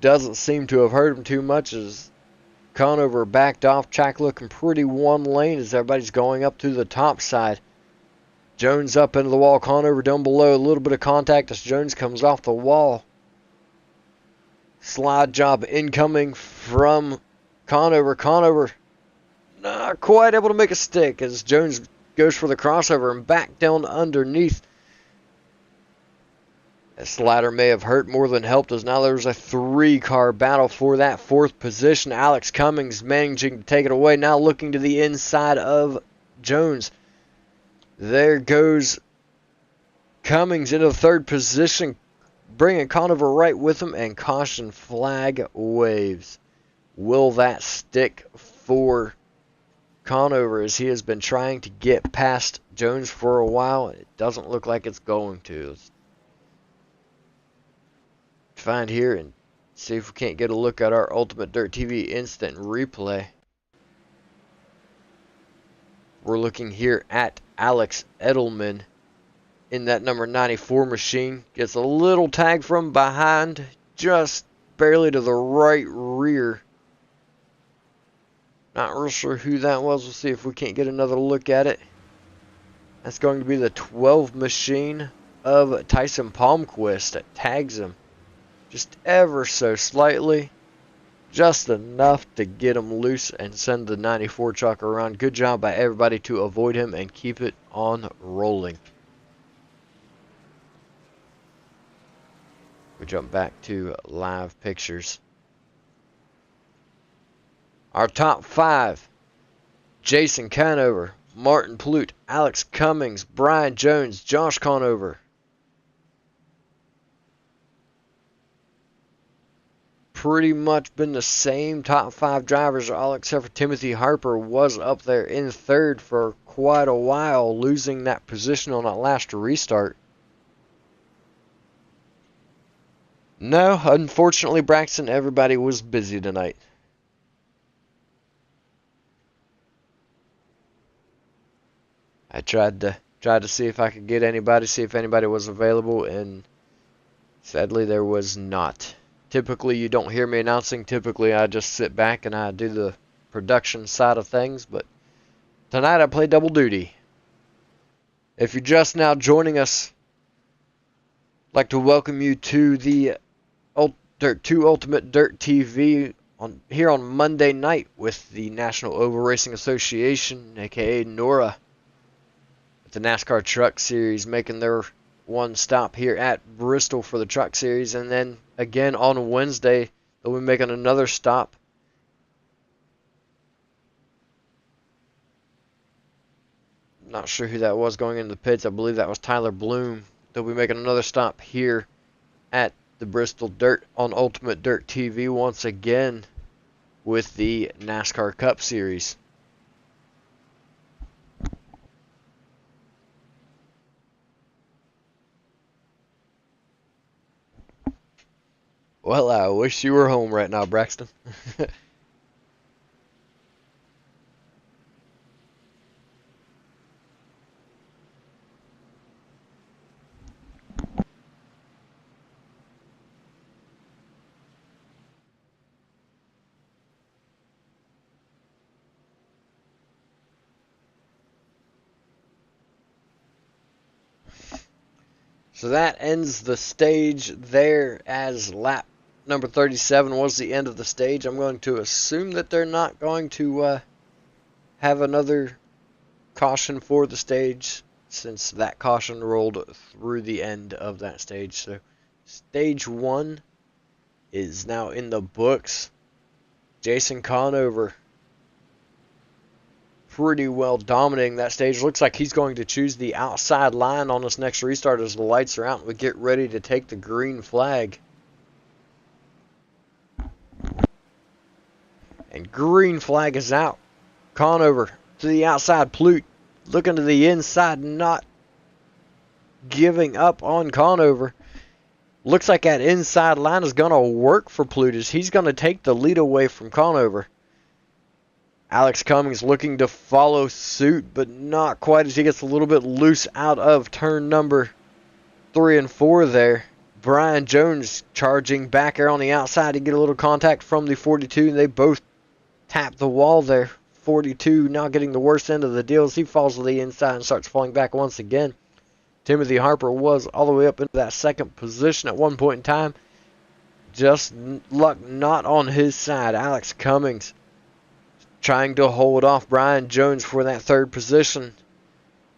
C: Doesn't seem to have hurt him too much as Conover backed off. Track looking pretty one lane as everybody's going up to the top side. Jones up into the wall, Conover down below. A little bit of contact as Jones comes off the wall. Slide job incoming from Conover. Conover not quite able to make a stick as Jones goes for the crossover and back down underneath. That slider may have hurt more than helped as now there's a 3-car battle for that 4th position. Alex Cummings managing to take it away. Now looking to the inside of Jones. There goes Cummings into the 3rd position, bringing Conover right with him, and caution flag waves. Will that stick for Conover as he has been trying to get past Jones for a while? It doesn't look like it's going to. Let's find here and see if we can't get a look at our Ultimate Dirt TV instant replay. We're looking here at Alex Edelman in that number 94 machine. Gets a little tag from behind, just barely to the right rear. Not real sure who that was. We'll see if we can't get another look at it. That's going to be the 12 machine of Tyson Palmquist that tags him just ever so slightly. Just enough to get him loose and send the 94 truck around. Good job by everybody to avoid him and keep it on rolling. We jump back to live pictures. Our top 5. Jason Conover, Martin Plute, Alex Cummings, Brian Jones, Josh Conover. Pretty much been the same top 5 drivers, all except for Timothy Harper was up there in 3rd for quite a while, losing that position on that last restart. No, unfortunately, Braxton, everybody was busy tonight. I tried to see if I could get anybody, see if anybody was available, and sadly there was not. Typically you don't hear me announcing. Typically I just sit back and I do the production side of things, but tonight I play double duty. If you're just now joining us, I'd like to welcome you to the Ultimate Dirt TV here on Monday night with the National Oval Racing Association, aka NORA, with the NASCAR Truck Series making their one stop here at Bristol for the Truck Series, and then again on Wednesday they'll be making another stop not sure who that was going into the pits. I believe that was Tyler Bloom. They'll be making another stop here at the Bristol Dirt on Ultimate Dirt TV once again with the NASCAR Cup Series. Well, I wish you were home right now, Braxton. So that ends the stage there, as lap number 37 was the end of the stage. I'm going to assume that they're not going to have another caution for the stage, since that caution rolled through the end of that stage. So stage 1 is now in the books. Jason Conover pretty well dominating that stage. Looks like he's going to choose the outside line on this next restart as the lights are out and we get ready to take the green flag. And green flag is out. Conover to the outside. Plute looking to the inside, not giving up on Conover. Looks like that inside line is going to work for Plute as he's going to take the lead away from Conover. Alex Cummings looking to follow suit, but not quite, as he gets a little bit loose out of turn number 3 and 4 there. Brian Jones charging back there on the outside to get a little contact from the 42, and they both tap the wall there. 42 now getting the worst end of the deal as he falls to the inside and starts falling back once again. Timothy Harper was all the way up into that second position at one point in time. Just luck not on his side. Alex Cummings trying to hold off Brian Jones for that third position.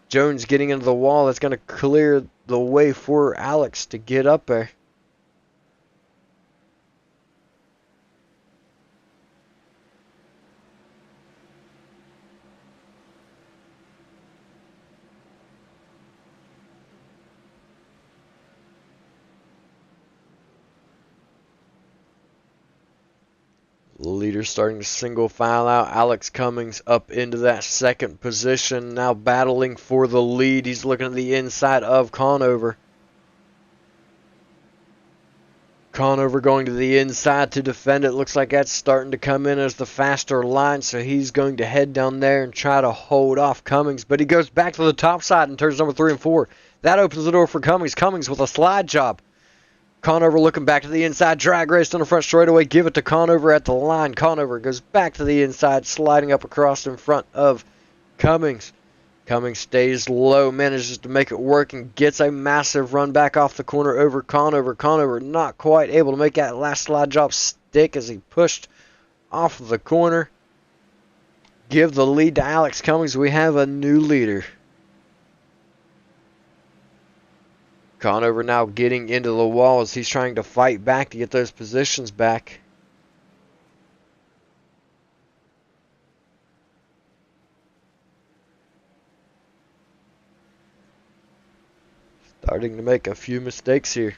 C: Jones getting into the wall. That's going to clear the way for Alex to get up there. Leader starting to single file out. Alex Cummings up into that second position, now battling for the lead. He's looking at the inside of Conover. Conover going to the inside to defend it. Looks like that's starting to come in as the faster line, so he's going to head down there and try to hold off Cummings. But he goes back to the top side in turns number 3 and 4. That opens the door for Cummings. Cummings with a slide job. Conover looking back to the inside, drag race on the front straightaway, give it to Conover at the line. Conover goes back to the inside, sliding up across in front of Cummings. Cummings stays low, manages to make it work, and gets a massive run back off the corner over Conover. Conover not quite able to make that last slide drop stick as he pushed off of the corner. Give the lead to Alex Cummings. We have a new leader. Conover now getting into the wall as he's trying to fight back to get those positions back. Starting to make a few mistakes here.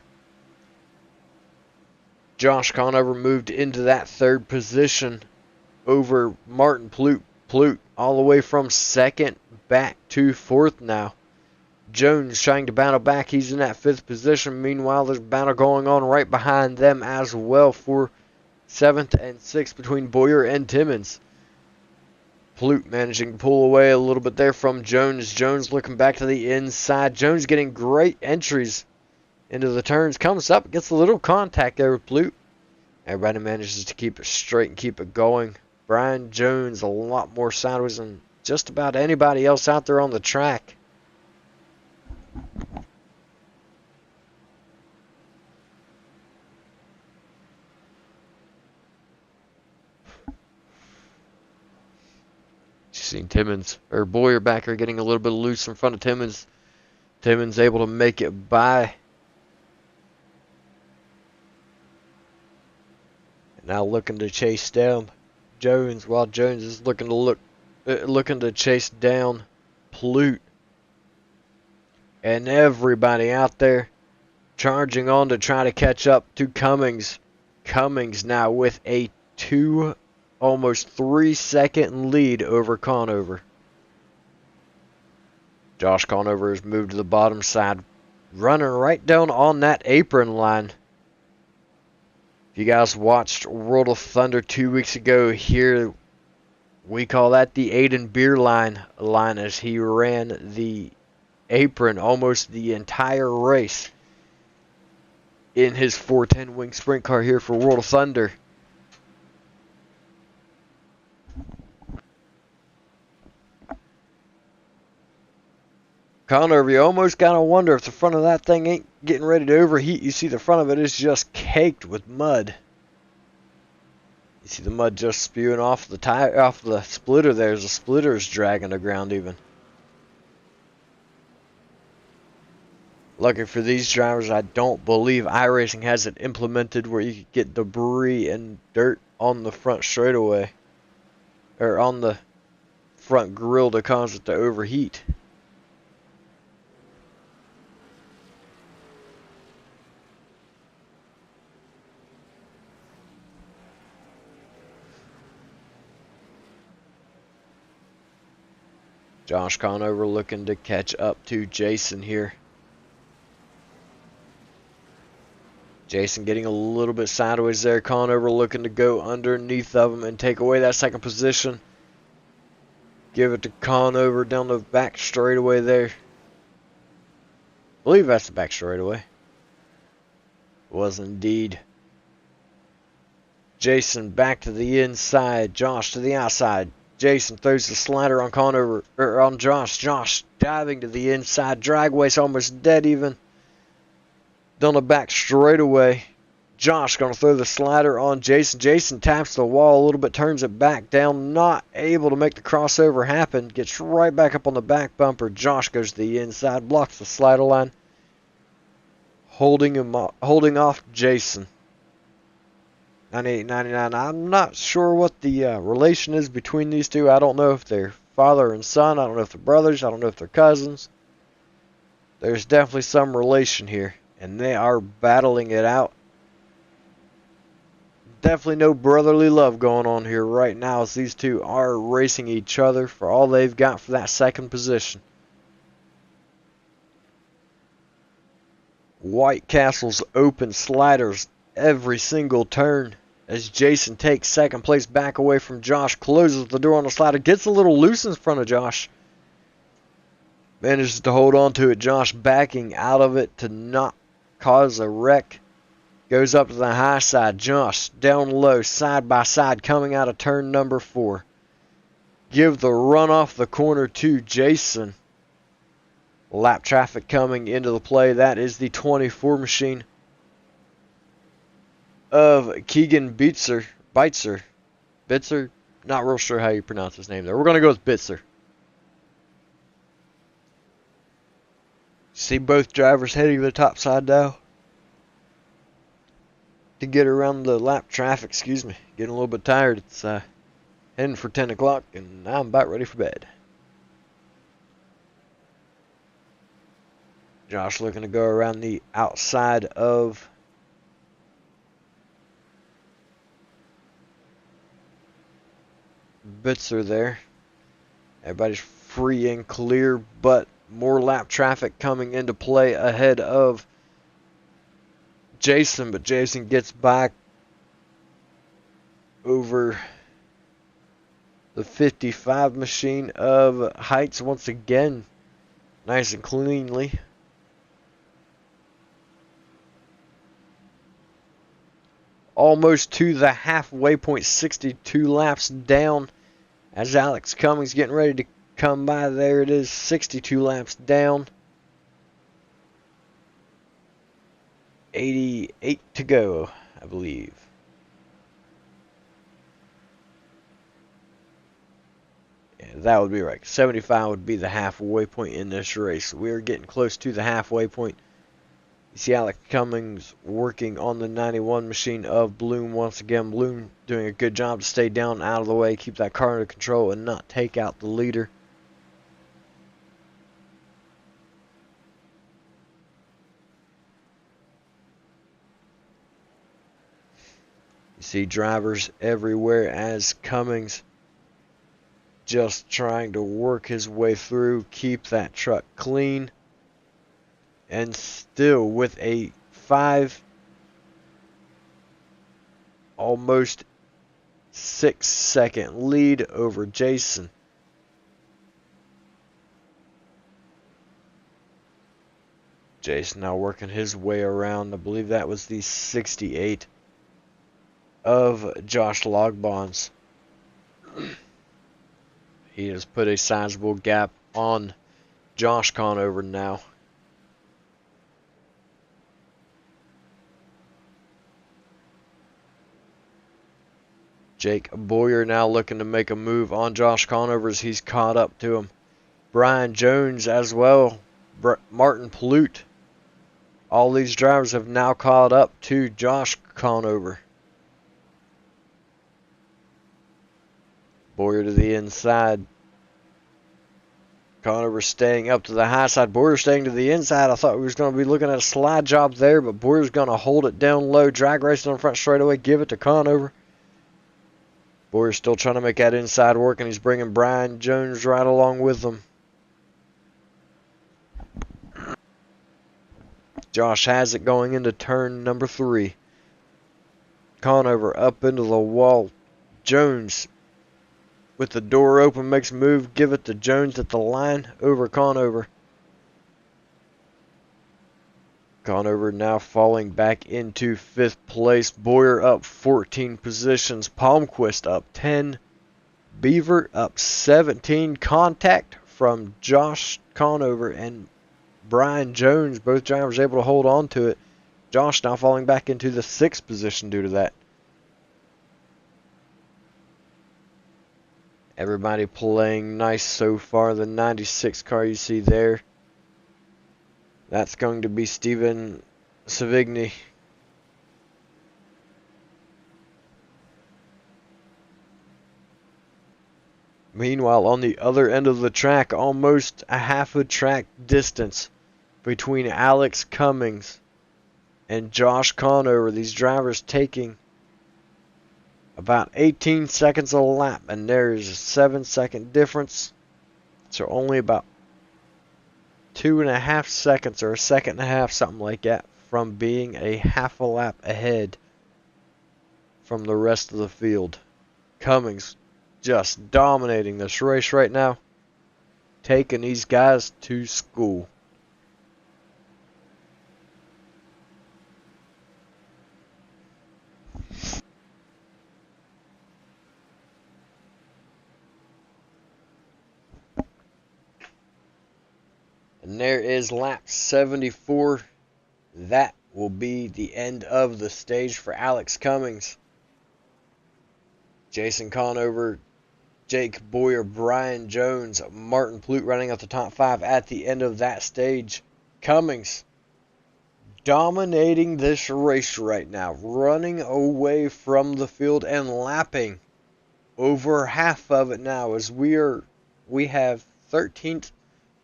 C: Josh Conover moved into that third position over Martin Plute. Plute all the way from second back to fourth now. Jones trying to battle back. He's in that fifth position. Meanwhile, there's battle going on right behind them as well for seventh and sixth between Boyer and Timmons. Plute managing to pull away a little bit there from Jones. Jones looking back to the inside. Jones getting great entries into the turns. Comes up, gets a little contact there with Plute. Everybody manages to keep it straight and keep it going. Brian Jones a lot more sideways than just about anybody else out there on the track. Seen Timmons or Boyer back here getting a little bit loose in front of Timmons. Timmons able to make it by. And now looking to chase down Jones, while Jones is looking to chase down Plute. And everybody out there charging on to try to catch up to Cummings. Cummings now with a almost 3-second lead over Conover. Josh Conover has moved to the bottom side, running right down on that apron line. If you guys watched World of Thunder 2 weeks ago, here we call that the Aiden Beer line as he ran the apron almost the entire race in his 410 wing sprint car here for World of Thunder. Conover, you almost gotta wonder if the front of that thing ain't getting ready to overheat. You see the front of it is just caked with mud. You see the mud just spewing off the tire, off the splitter there. The splitter's dragging the ground even. Lucky for these drivers, I don't believe iRacing has it implemented where you can get debris and dirt on the front straightaway. Or on the front grille to cause it to overheat. Josh Conover looking to catch up to Jason here. Jason getting a little bit sideways there. Conover looking to go underneath of him and take away that second position. Give it to Conover down the back straightaway there. I believe that's the back straightaway. Was indeed. Jason back to the inside. Josh to the outside. Jason throws the slider on Conover, or on Josh. Josh diving to the inside. Dragway's almost dead even. Down the back straightaway. Josh going to throw the slider on Jason. Jason taps the wall a little bit, turns it back down. Not able to make the crossover happen. Gets right back up on the back bumper. Josh goes to the inside, blocks the slider line. Holding off Jason. 98-99. I'm not sure what the relation is between these two. I don't know if they're father and son. I don't know if they're brothers. I don't know if they're cousins. There's definitely some relation here. And they are battling it out. Definitely no brotherly love going on here right now as these two are racing each other for all they've got for that second position. White Castle's open sliders every single turn as Jason takes second place back away from Josh, closes the door on the slider, gets a little loose in front of Josh. Manages to hold on to it. Josh backing out of it to not cause a wreck. Goes up to the high side. Josh down low, side by side, coming out of turn number 4. Give the run off the corner to Jason. lap traffic coming into the play. That is the 24 machine of Keegan Bitzer. Not real sure how you pronounce his name there. We're going to go with Bitzer. See both drivers heading to the top side now to get around the lap traffic. Excuse me, getting a little bit tired. It's heading for 10 o'clock and I'm about ready for bed. Josh looking to go around the outside of Bitzer there. Everybody's free and clear, but more lap traffic coming into play ahead of Jason, but Jason gets back over the 55 machine of Heights once again, nice and cleanly. Almost to the halfway point, 62 laps down as Alex Cummings getting ready to come by. There it is, 62 laps down. 88 to go, I believe. Yeah, that would be right. 75 would be the halfway point in this race. We're getting close to the halfway point. You see Alex Cummings working on the 91 machine of Bloom once again. Bloom doing a good job to stay down, out of the way, keep that car under control, and not take out the leader. You see drivers everywhere as Cummings just trying to work his way through, keep that truck clean. And still with a 5, almost 6 second lead over Jason. Jason now working his way around. I believe that was the 68 of Josh Logbon's. He has put a sizable gap on Josh Conover now. Jake Boyer now looking to make a move on Josh Conover as he's caught up to him. Brian Jones as well. Martin Palute. All these drivers have now caught up to Josh Conover. Boyer to the inside. Conover staying up to the high side. Boyer staying to the inside. I thought we was going to be looking at a slide job there, but Boyer's going to hold it down low. Drag racing on front straightaway. Give it to Conover. Boyer's still trying to make that inside work, and he's bringing Brian Jones right along with him. Josh has it going into turn number 3. Conover up into the wall. Jones with the door open makes a move. Give it to Jones at the line over Conover. Conover now falling back into 5th place. Boyer up 14 positions. Palmquist up 10. Beaver up 17. Contact from Josh Conover and Brian Jones. Both drivers able to hold on to it. Josh now falling back into the 6th position due to that. Everybody playing nice so far. The 96 car you see there, that's going to be Steven Savigny. Meanwhile, on the other end of the track, almost a half a track distance between Alex Cummings and Josh Conover. These drivers taking about 18 seconds a lap, and there's a 7-second difference. So only about 2.5 seconds or a second and a half, something like that, from being a half a lap ahead from the rest of the field. Cummings just dominating this race right now, taking these guys to school. And there is lap 74. That will be the end of the stage for Alex Cummings. Jason Conover, Jake Boyer, Brian Jones, Martin Plute running out the top 5 at the end of that stage. Cummings dominating this race right now, running away from the field and lapping over half of it now, as we have 13th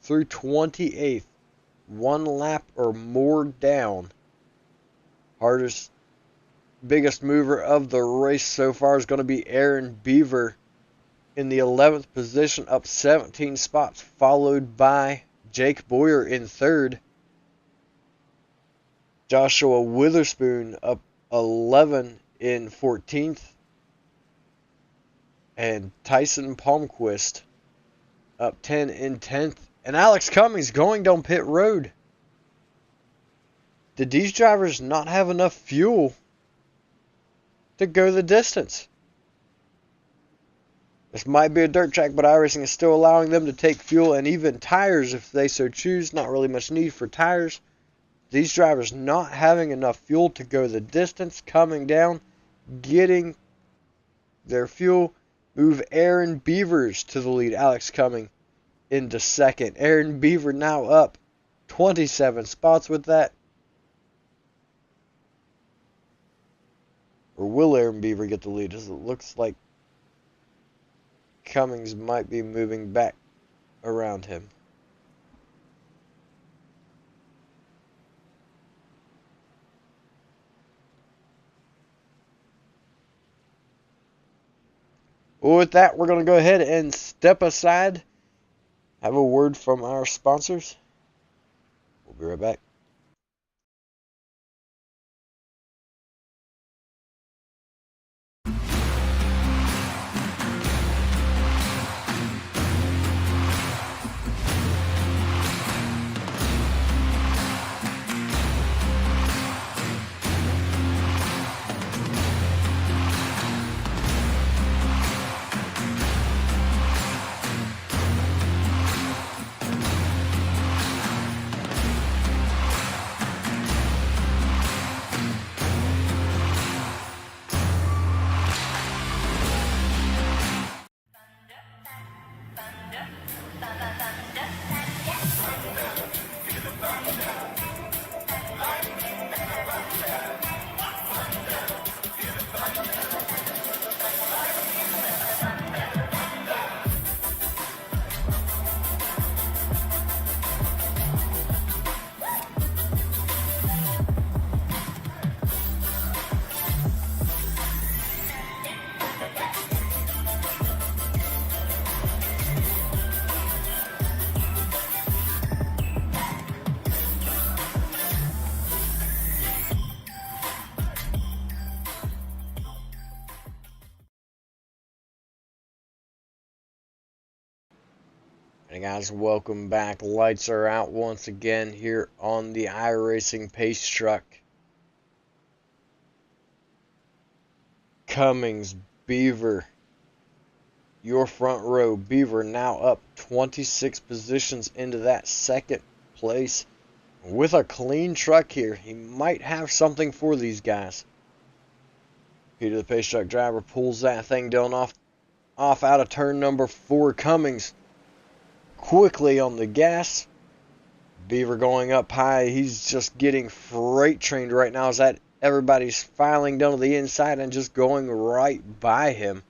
C: through 28th, one lap or more down. Biggest mover of the race so far is going to be Aaron Beaver in the 11th position, up 17 spots, followed by Jake Boyer in 3rd. Joshua Witherspoon up 11 in 14th. And Tyson Palmquist up 10 in 10th. And Alex Cummings going down pit road. Did these drivers not have enough fuel to go the distance? This might be a dirt track, but iRacing is still allowing them to take fuel and even tires if they so choose. Not really much need for tires. These drivers not having enough fuel to go the distance, coming down, getting their fuel, move Aaron Beavers to the lead. Alex Cummings into 2nd. Aaron Beaver now up 27 spots with that. Or will Aaron Beaver get the lead? As it looks like Cummings might be moving back around him. Well, with that, we're going to go ahead and step aside, have a word from our sponsors. We'll be right back. And guys, welcome back. Lights are out once again here on the iRacing Pace Truck. Cummings, Beaver, your front row. Beaver now up 26 positions into that 2nd place. With a clean truck here, he might have something for these guys. Peter the Pace Truck driver pulls that thing down off out of turn number 4. Cummings quickly on the gas. Beaver going up high. He's just getting freight trained right now as that everybody's filing down to the inside and just going right by him.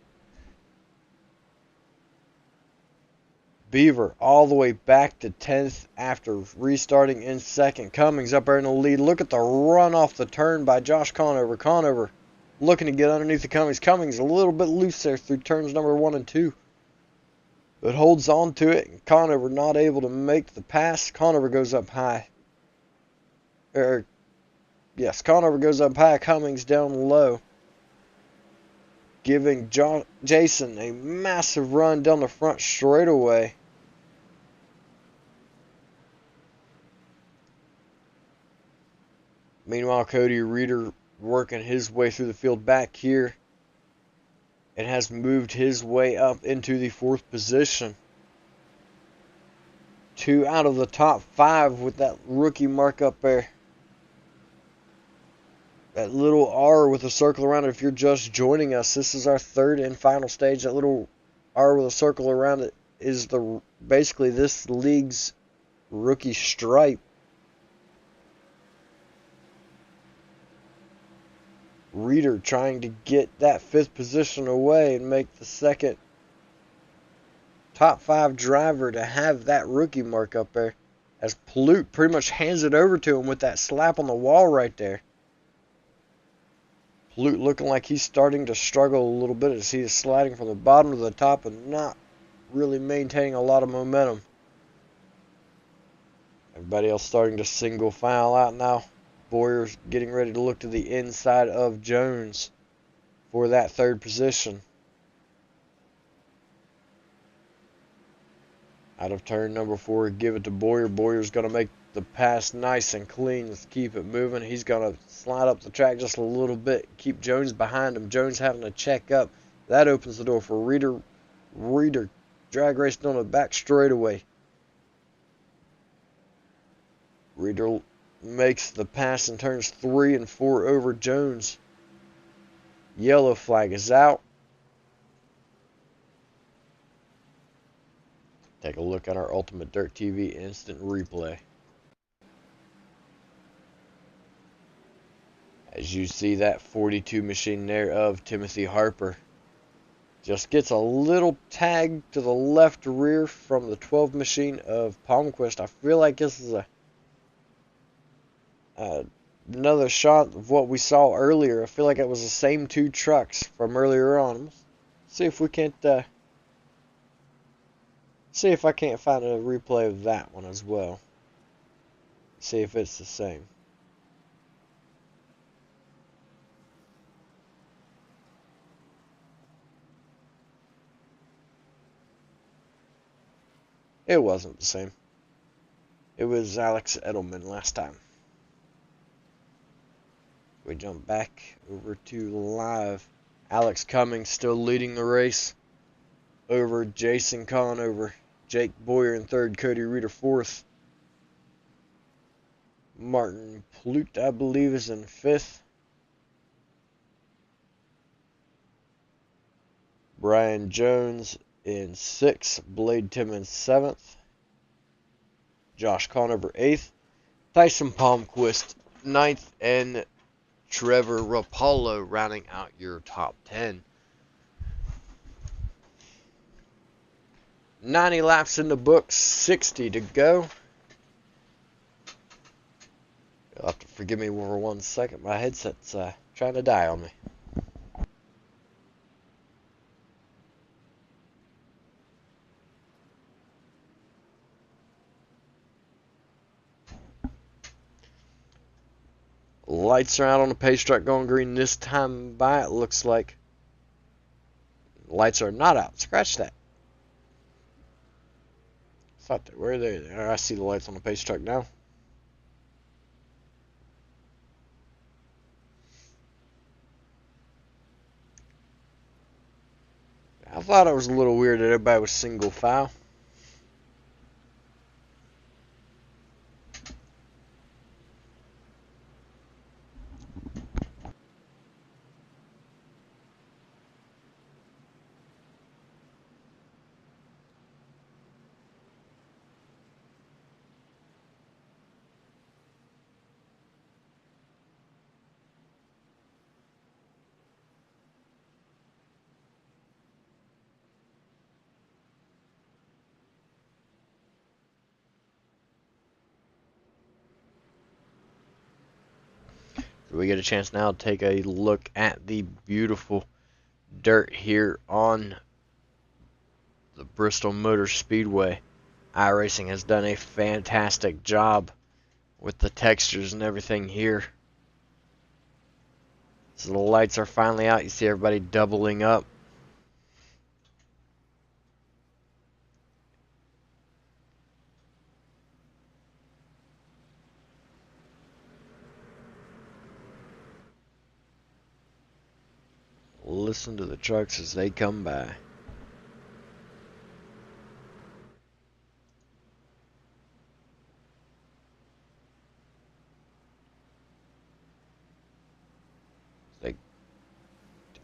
C: Beaver all the way back to 10th after restarting in 2nd. Cummings up there in the lead. Look at the run off the turn by Josh Conover. Conover looking to get underneath the Cummings. Cummings a little bit loose there through turns number 1 and 2. But holds on to it, and Conover not able to make the pass. Conover goes up high. Conover goes up high, Cummings down low. Giving Jason a massive run down the front straightaway. Meanwhile, Cody Reeder working his way through the field back here. And has moved his way up into the 4th position. 2 out of the top 5 with that rookie mark up there. That little R with a circle around it. If you're just joining us, this is our 3rd and final stage. That little R with a circle around it is basically this league's rookie stripe. Reader trying to get that 5th position away and make the 2nd top 5 driver to have that rookie mark up there, as Pollute pretty much hands it over to him with that slap on the wall right there. Pollute looking like he's starting to struggle a little bit as he is sliding from the bottom to the top and not really maintaining a lot of momentum. Everybody else starting to single file out now. Boyer's getting ready to look to the inside of Jones for that 3rd position. Out of turn number 4, give it to Boyer. Boyer's going to make the pass nice and clean. Let's keep it moving. He's going to slide up the track just a little bit. Keep Jones behind him. Jones having to check up. That opens the door for Reader. Reader drag racing on the back straightaway. Reader makes the pass and turns 3 and 4 over Jones. Yellow flag is out. Take a look at our Ultimate Dirt TV instant replay. As you see, that 42 machine there of Timothy Harper just gets a little tag to the left rear from the 12 machine of Palmquist. I feel like this is another shot of what we saw earlier. I feel like it was the same 2 trucks from earlier on. Let's see if we can't see if I can't find a replay of that one as well. See if it's the same. It wasn't the same. It was Alex Edelman last time. We jump back over to live. Alex Cummings still leading the race over Jason Conover. Jake Boyer in 3rd, Cody Reader 4th. Martin Plute, I believe, is in 5th. Brian Jones in 6th. Blade Timmons 7th. Josh Conover 8th. Tyson Palmquist 9th. And Trevor Rapallo rounding out your top 10. 90 laps in the books, 60 to go. You'll have to forgive me for 1 second. My headset's trying to die on me. Lights are out on the pace truck going green this time by, it looks like. Lights are not out. Scratch that. Thought they were there. I see the lights on the pace truck now. I thought it was a little weird that everybody was single file. We get a chance now to take a look at the beautiful dirt here on the Bristol Motor Speedway. iRacing has done a fantastic job with the textures and everything here. So the lights are finally out. You see everybody doubling up. Listen to the trucks as they come by.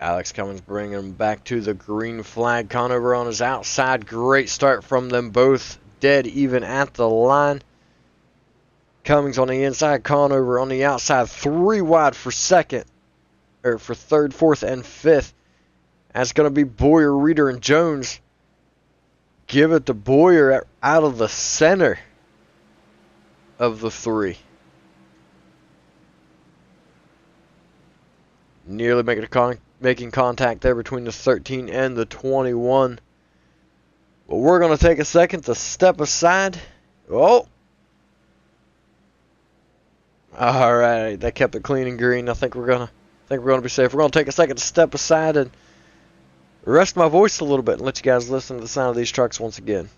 C: Alex Cummins bringing him back to the green flag. Conover on his outside. Great start from them both. Dead even at the line. Cummins on the inside. Conover on the outside. 3 wide for second. Or for third, fourth, and fifth. That's going to be Boyer, Reeder, and Jones. Give it to Boyer out of the center of the 3. Nearly making contact there between the 13 and the 21. But we're going to take a second to step aside. Oh! Alright, that kept it clean and green. I think we're gonna be safe. We're gonna take a second to step aside and rest my voice a little bit and let you guys listen to the sound of these trucks once again.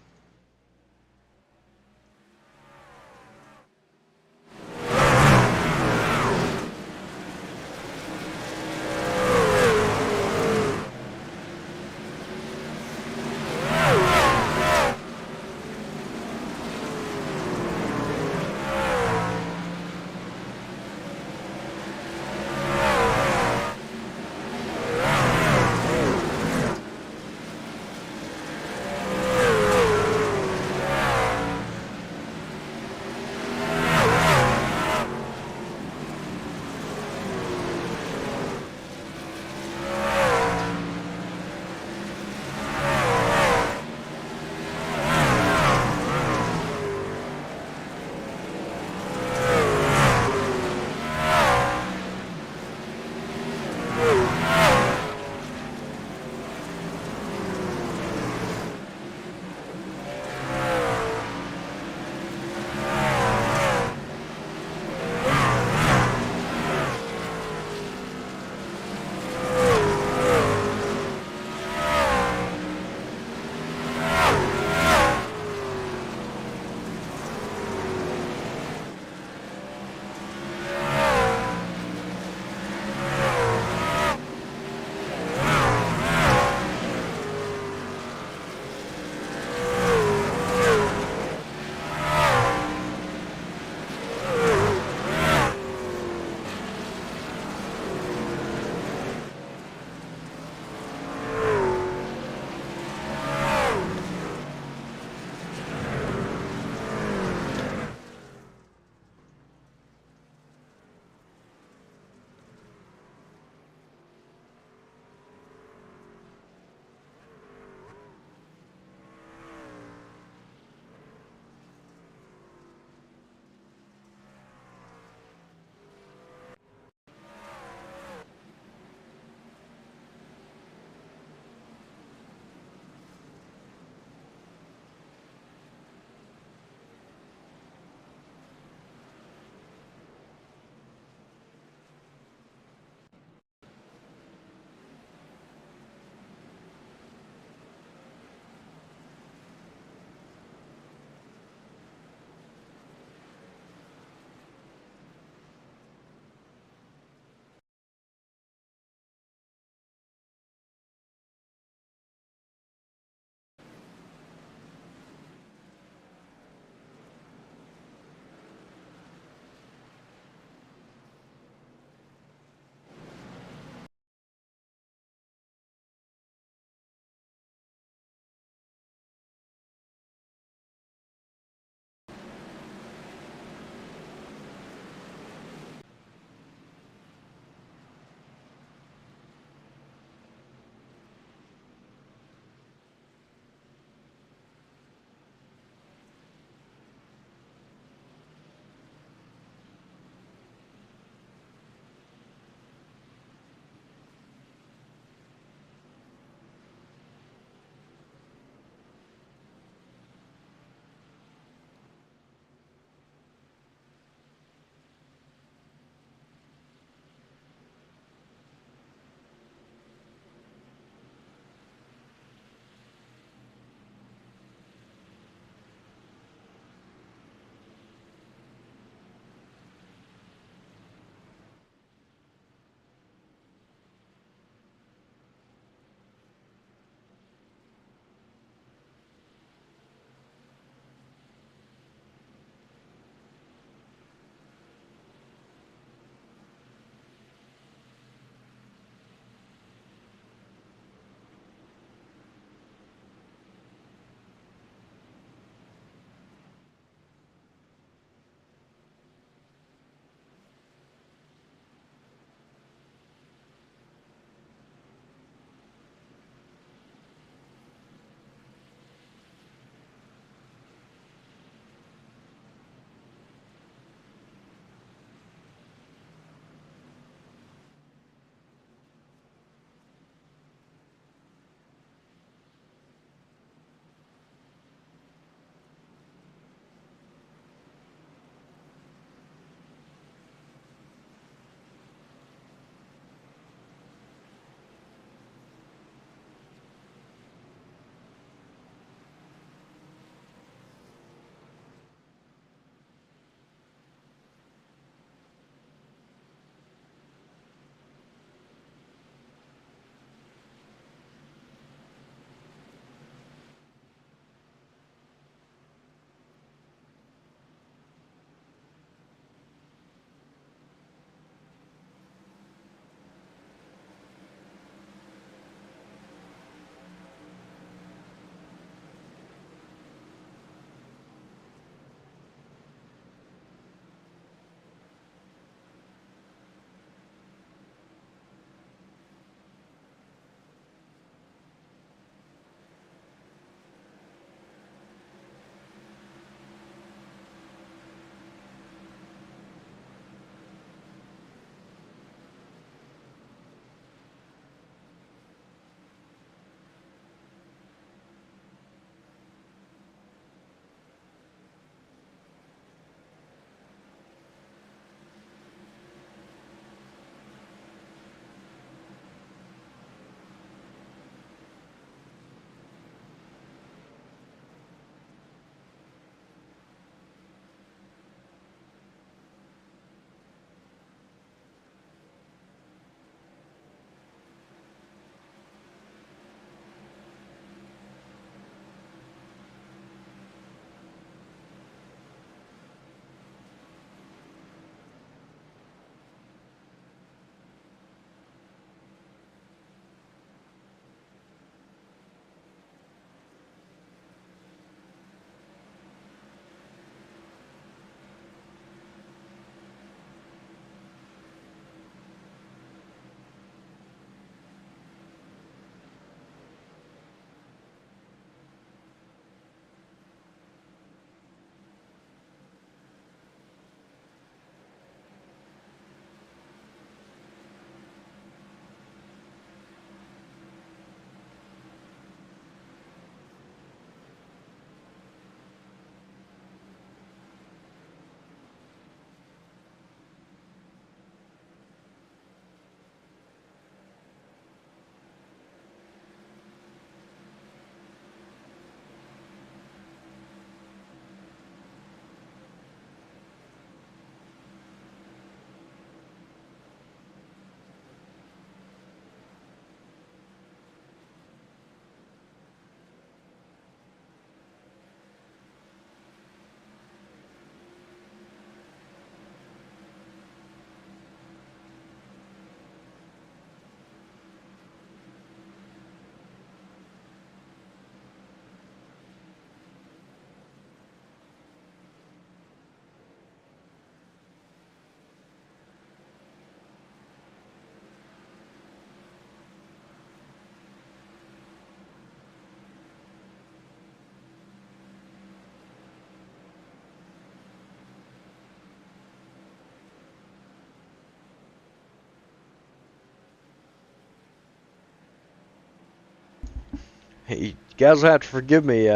C: You guys will have to forgive me.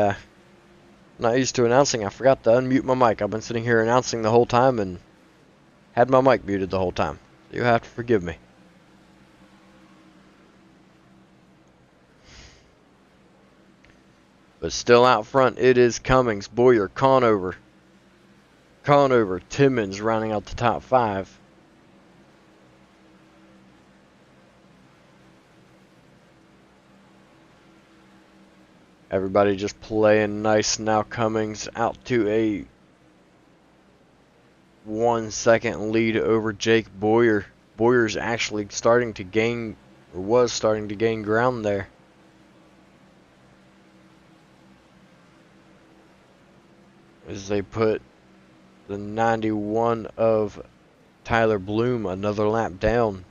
C: Not used to announcing. I forgot to unmute my mic. I've been sitting here announcing the whole time and had my mic muted the whole time. You have to forgive me. But still out front, it is Cummings, Bowyer, Conover, Timmons rounding out the top 5. Everybody just playing nice now. Cummings out to a 1 second lead over Jake Bowyer. Bowyer's actually starting to gain, or was starting to gain ground there. As they put the 91 of Tyler Bloom another lap down.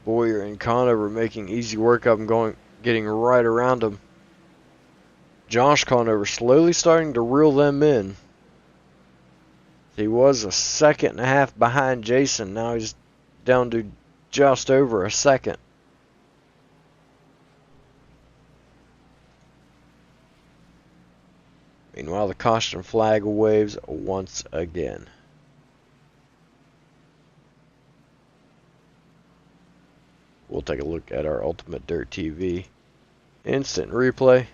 C: Bowyer and Conover making easy work of him, getting right around him. Josh Conover slowly starting to reel them in. He was a second and a half behind Jason. Now he's down to just over a second. Meanwhile, the caution flag waves once again. We'll take a look at our Ultimate Dirt TV instant replay.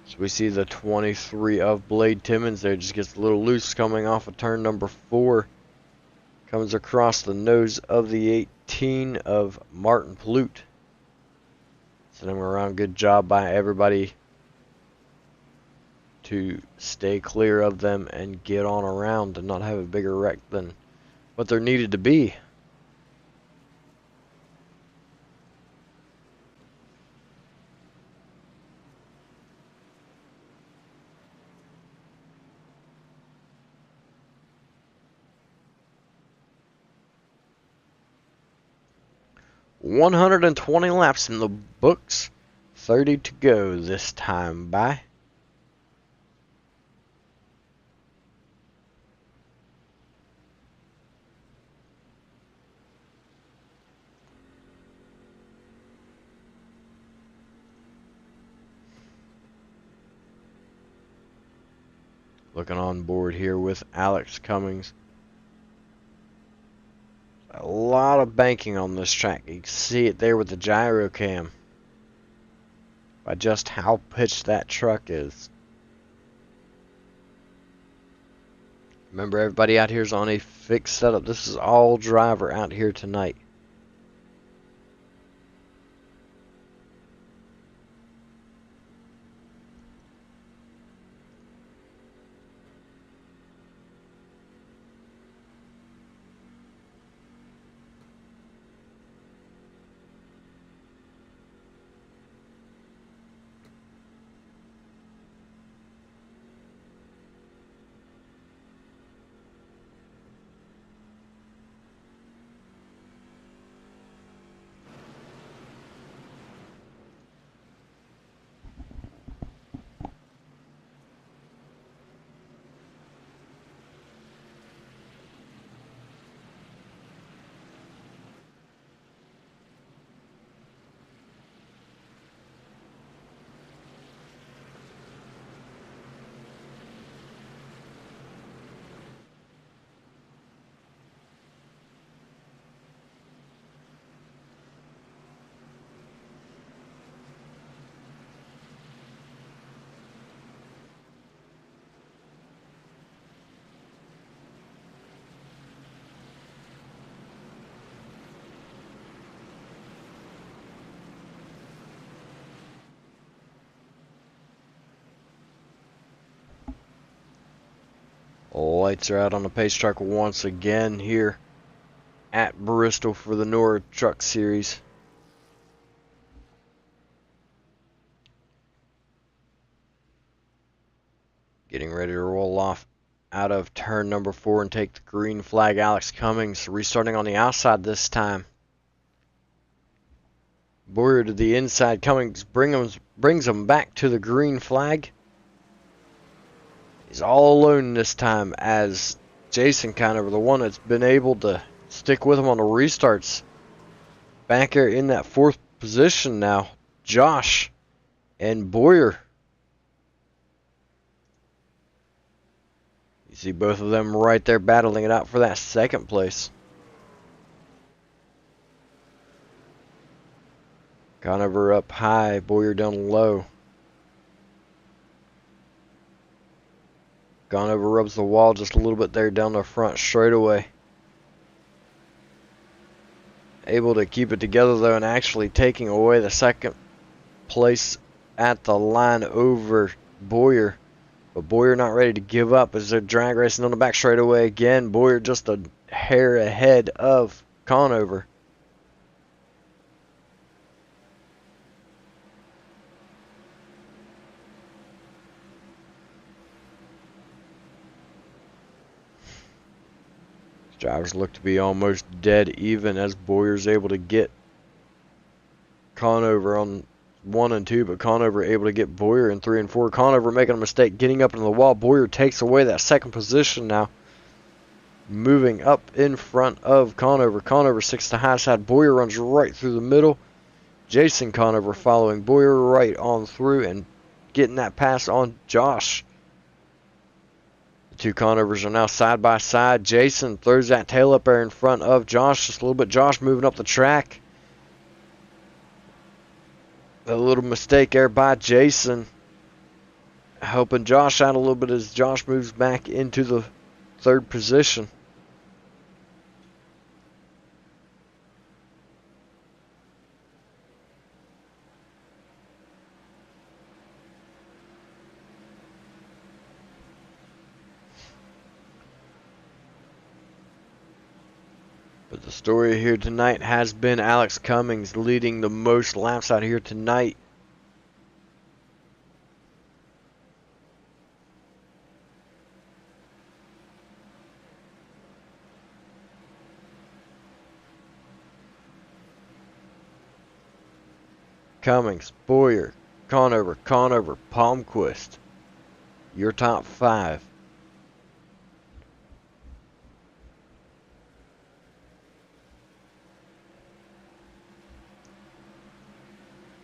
C: So we see the 23 of Blade Timmons there, just gets a little loose coming off of turn number 4. Comes across the nose of the 18 of Martin Plute. Sending him around. Good job by everybody to stay clear of them and get on around and not have a bigger wreck than what there needed to be. $120 laps in the books, 30 to go this time by. Looking on board here with Alex Cummings. A lot of banking on this track. You can see it there with the gyro cam. By just how pitched that truck is. Remember, everybody out here is on a fixed setup. This is all driver out here tonight. Lights are out on the pace truck once again here at Bristol for the NORA Truck Series. Getting ready to roll off out of turn number 4 and take the green flag. Alex Cummings restarting on the outside this time. Bowyer to the inside. Cummings brings him back to the green flag. He's all alone this time as Jason Conover, the one that's been able to stick with him on the restarts. Back there in that 4th position now, Josh and Boyer. You see both of them right there battling it out for that 2nd place. Conover up high, Boyer down low. Conover rubs the wall just a little bit there down the front straightaway. Able to keep it together though, and actually taking away the 2nd place at the line over Boyer. But Boyer not ready to give up as they're drag racing on the back straightaway again. Boyer just a hair ahead of Conover. Drivers look to be almost dead even as Boyer's able to get Conover on 1 and 2, but Conover able to get Boyer in 3 and 4. Conover making a mistake getting up into the wall. Boyer takes away that 2nd position now. Moving up in front of Conover. Conover 6 to high side. Boyer runs right through the middle. Jason Conover following Boyer right on through and getting that pass on Josh. Two Conovers are now side by side. Jason throws that tail up there in front of Josh just a little bit. Josh moving up the track. A little mistake there by Jason. Helping Josh out a little bit as Josh moves back into the 3rd position. But the story here tonight has been Alex Cummings leading the most laps out here tonight. Cummings, Boyer, Conover, Palmquist. Your top 5.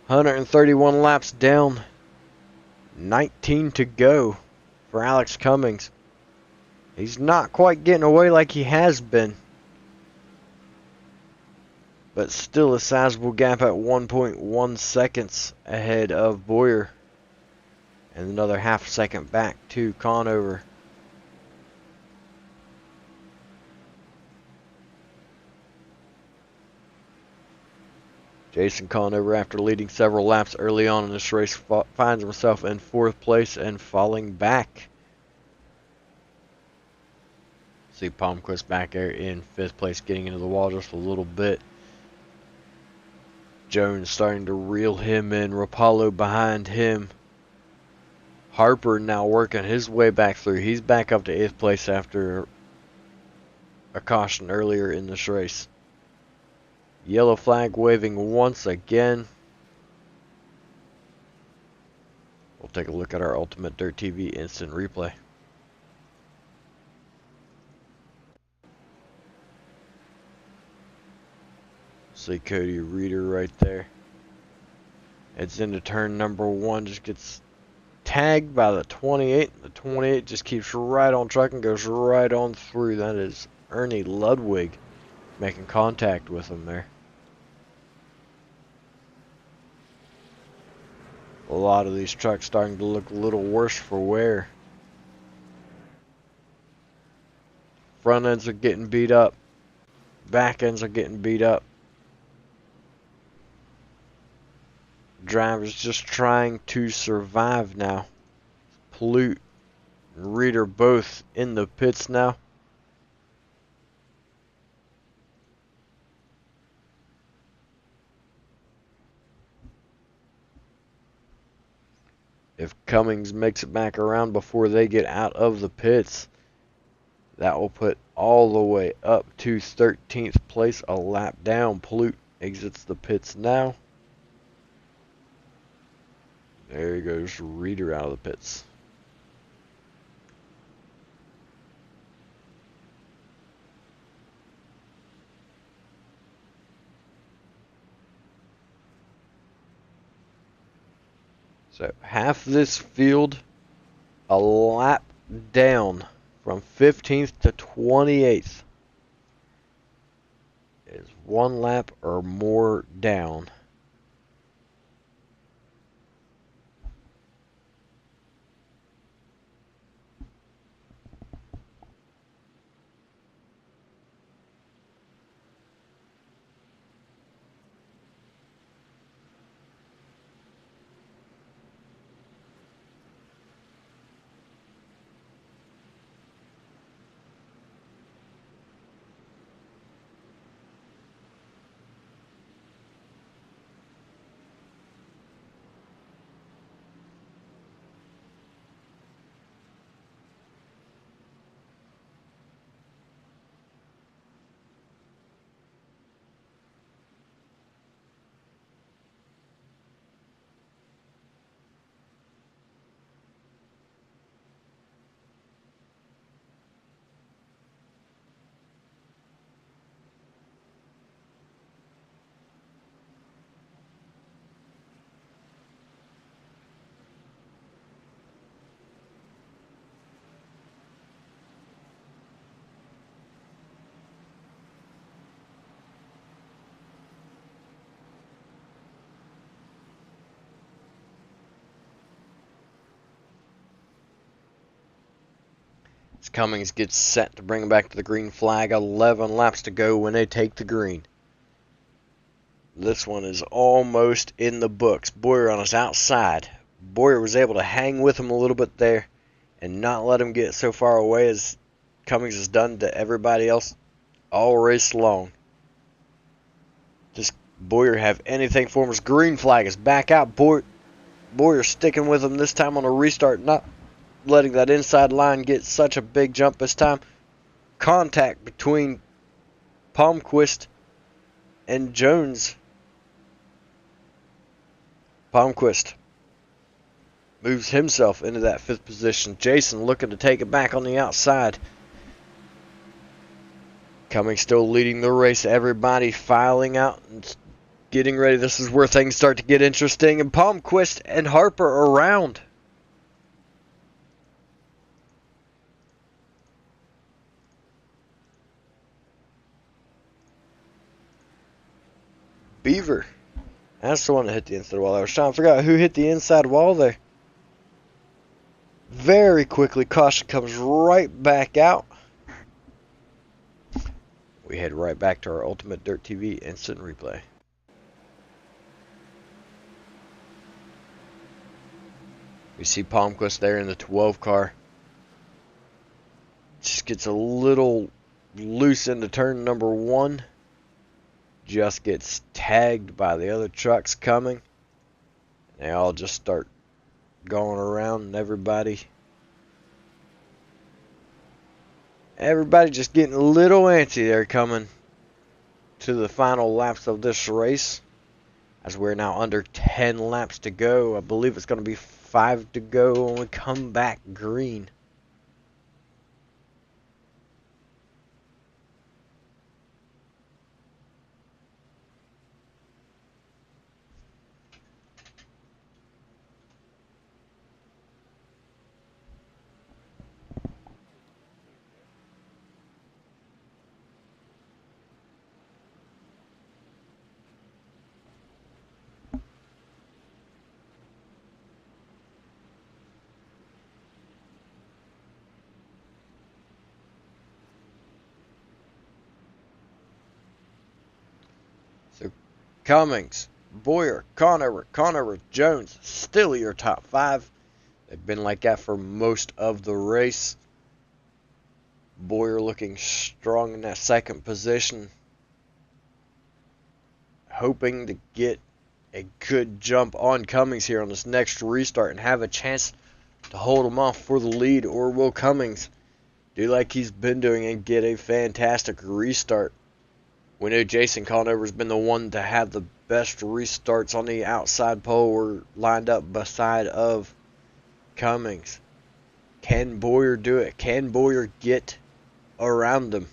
C: ...131 laps down, 19 to go for Alex Cummings. He's not quite getting away like he has been, but still a sizable gap at 1.1 seconds ahead of Boyer, and another half second back to Conover. Jason Conover, after leading several laps early on in this race, finds himself in 4th place and falling back. See Palmquist back there in 5th place, getting into the wall just a little bit. Jones starting to reel him in. Rapallo behind him. Harper now working his way back through. He's back up to 8th place after a caution earlier in this race. Yellow flag waving once again. We'll take a look at our Ultimate Dirt TV instant replay. See Cody Reeder right there. It's into turn number 1. Just gets tagged by the 28. The 28 just keeps right on track and goes right on through. That is Ernie Ludwig making contact with him there. A lot of these trucks starting to look a little worse for wear. Front ends are getting beat up. Back ends are getting beat up. Drivers just trying to survive now. Pollute and Reeder both in the pits now. If Cummings makes it back around before they get out of the pits, that will put all the way up to 13th place, a lap down. Pollute exits the pits now. There goes Reeder out of the pits. So half this field, a lap down from 15th to 28th, is one lap or more down. As Cummings gets set to bring him back to the green flag, 11 laps to go when they take the green. This one is almost in the books. Bowyer on his outside. Bowyer was able to hang with him a little bit there and not let him get so far away as Cummings has done to everybody else all race long. Just Bowyer have anything for him. His green flag is back out. Bowyer sticking with him this time on a restart, not letting that inside line get such a big jump this time. Contact between Palmquist and Jones. Palmquist moves himself into that 5th position. Jason looking to take it back on the outside. Cummings still leading the race. Everybody filing out and getting ready. This is where things start to get interesting. And Palmquist and Harper around. Beaver. That's the one that hit the inside wall. I was trying to figure out who hit the inside wall there. Very quickly, caution comes right back out. We head right back to our UltimateDirtTV instant replay. We see Palmquist there in the 12 car. Just gets a little loose into turn number 1. Just gets tagged by the other trucks coming. They all just start going around, and everybody just getting a little antsy there coming to the final laps of this race, as we're now under 10 laps to go. I believe it's going to be 5 to go when we come back green. So Cummings, Bowyer, Conover, Jones, still your top 5. They've been like that for most of the race. Bowyer looking strong in that 2nd position, hoping to get a good jump on Cummings here on this next restart and have a chance to hold him off for the lead. Or will Cummings do like he's been doing and get a fantastic restart? We know Jason Conover's been the one to have the best restarts on the outside pole or lined up beside of Cummings. Can Bowyer do it? Can Bowyer get around him?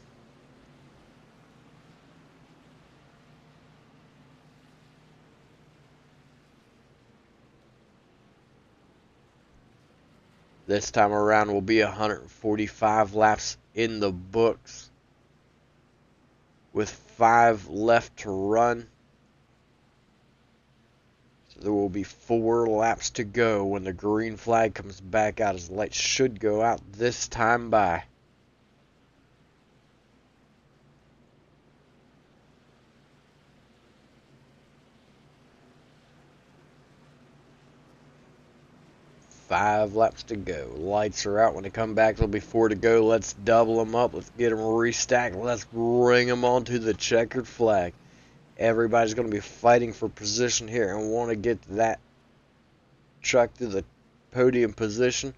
C: This time around will be 145 laps in the books, with 5 left to run. So there will be 4 laps to go when the green flag comes back out, as the lights should go out this time by. Five laps to go. Lights are out. When they come back, there'll be 4 to go. Let's double them up. Let's get them restacked. Let's bring them onto the checkered flag. Everybody's going to be fighting for position here and want to get that truck to the podium position.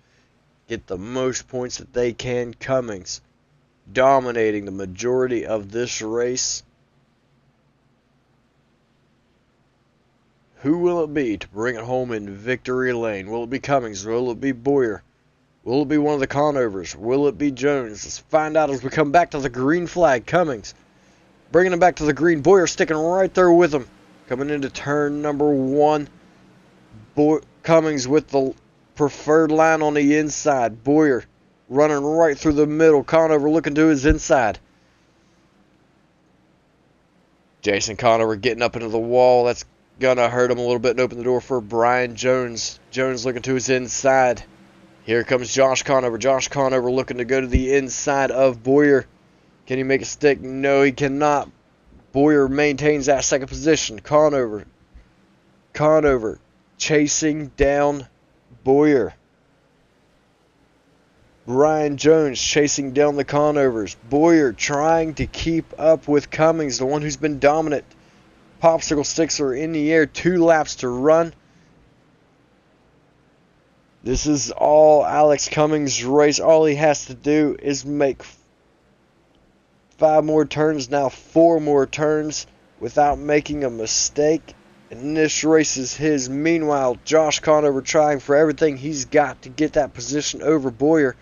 C: Get the most points that they can. Cummings dominating the majority of this race. Who will it be to bring it home in victory lane? Will it be Cummings? Will it be Boyer? Will it be one of the Conovers? Will it be Jones? Let's find out as we come back to the green flag. Cummings bringing him back to the green. Boyer sticking right there with him. Coming into turn number 1. Cummings with the preferred line on the inside. Boyer running right through the middle. Conover looking to his inside. Jason Conover getting up into the wall. That's gonna hurt him a little bit and open the door for Brian Jones. Jones looking to his inside. Here comes Josh Conover. Josh Conover looking to go to the inside of Boyer. Can he make a stick? No, he cannot. Boyer maintains that second position. Conover chasing down Boyer. Brian Jones chasing down the Conovers. Boyer trying to keep up with Cummings, the one who's been dominant. Popsicle sticks are in the air. 2 laps to run. This is all Alex Cummings' race. All he has to do is make 5 more turns, now 4 more turns, without making a mistake. And this race is his. Meanwhile, Josh Conover trying for everything he's got to get that position over Boyer.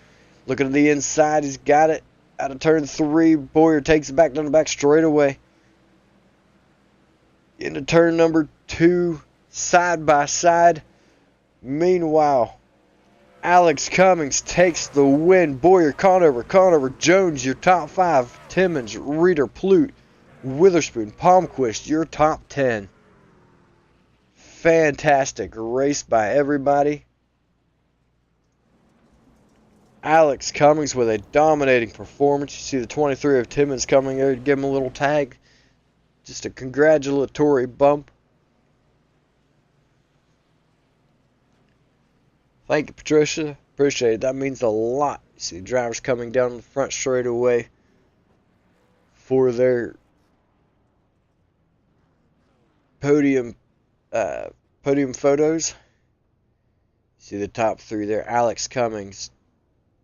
C: Looking to the inside. He's got it. Out of turn 3. Boyer takes it back down the back straightaway. Into turn number 2, side by side. Meanwhile, Alex Cummings takes the win. Boyer, Conover, Jones, your top 5. Timmons, Reeder, Plute, Witherspoon, Palmquist, your top 10. Fantastic race by everybody. Alex Cummings with a dominating performance. You see the 23 of Timmons coming there to give him a little tag. Just a congratulatory bump. Thank you, Patricia. Appreciate it. That means a lot. You see drivers coming down the front straightaway for their podium photos. See the top 3 there. Alex Cummings,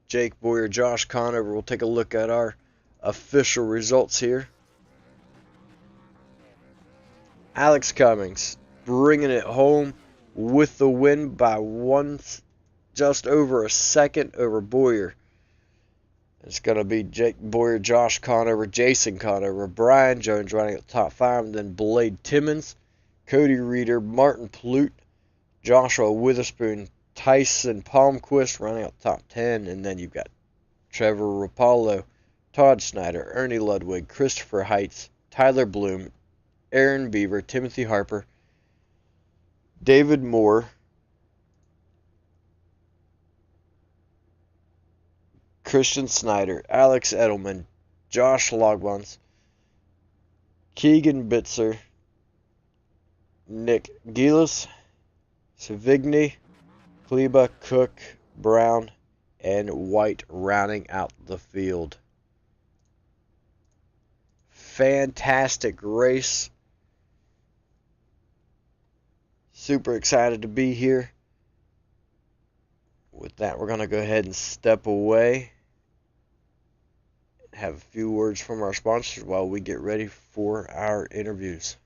C: Jake Boyer, Josh Conover. We'll take a look at our official results here. Alex Cummings bringing it home with the win by just over a second over Boyer. It's going to be Jake Boyer, Josh Conover, Jason Conover, Brian Jones running at the top 5, and then Blade Timmons, Cody Reeder, Martin Plute, Joshua Witherspoon, Tyson Palmquist running at the top 10, and then you've got Trevor Rapallo, Todd Snyder, Ernie Ludwig, Christopher Heights, Tyler Bloom, Aaron Beaver, Timothy Harper, David Moore, Christian Snyder, Alex Edelman, Josh Logbons, Keegan Bitzer, Nick Gillis, Savigny, Kleba, Cook, Brown, and White rounding out the field. Fantastic race. Super excited to be here. With that, we're going to go ahead and step away. Have a few words from our sponsors while we get ready for our interviews.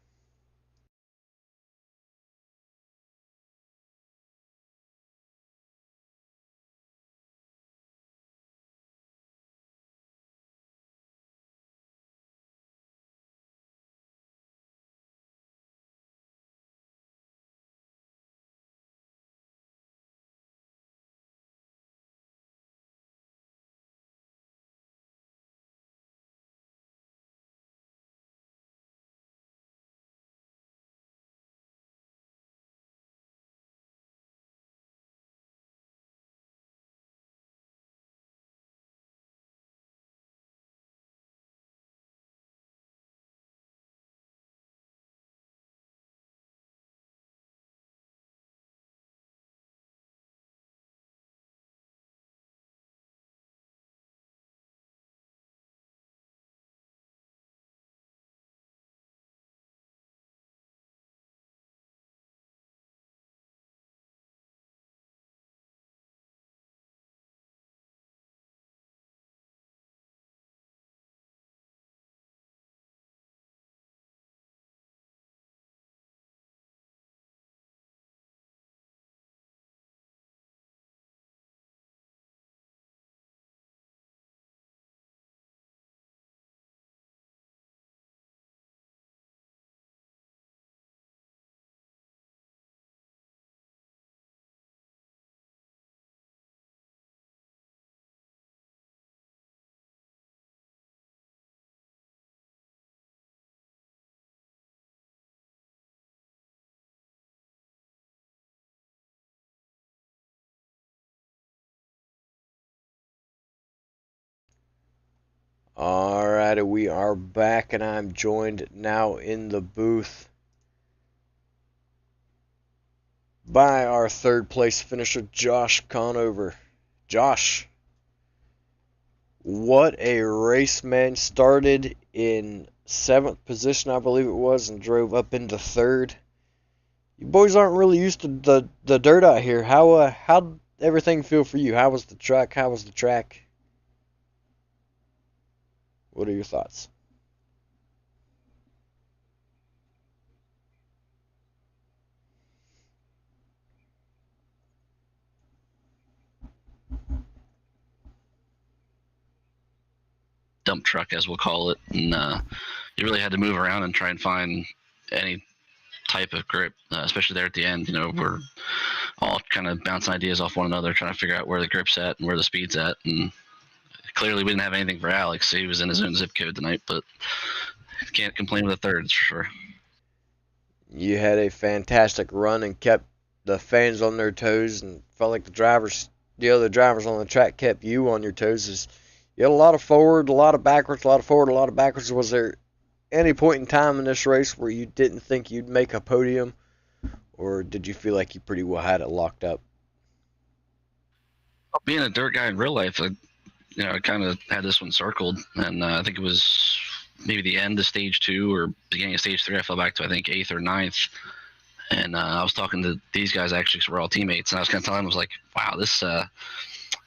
C: Alrighty, we are back, and I'm joined now in the booth by our third place finisher, Josh Conover. Josh, what a race, man. Started in 7th position, I believe it was, and drove up into 3rd. You boys aren't really used to the dirt out here. How'd everything feel for you? How was the truck? How was the track? What are your thoughts?
E: Dump truck, as we'll call it, and you really had to move around and try and find any type of grip, especially there at the end. We're all kind of bouncing ideas off one another, trying to figure out where the grip's at and where the speed's at. And clearly, we didn't have anything for Alex. He was in his own zip code tonight, but can't complain with a third, that's for sure.
C: You had a fantastic run and kept the fans on their toes, and felt like the other drivers on the track kept you on your toes. You had a lot of forward, a lot of backwards, a lot of forward, a lot of backwards. Was there any point in time in this race where you didn't think you'd make a podium, or did you feel like you pretty well had it locked up?
E: Being a dirt guy in real life, I kind of had this one circled, and I think it was maybe the end of stage 2 or beginning of stage 3. I fell back to, I think, 8th or 9th. And I was talking to these guys, actually, because we're all teammates, and I was kind of telling them, I was like, wow, this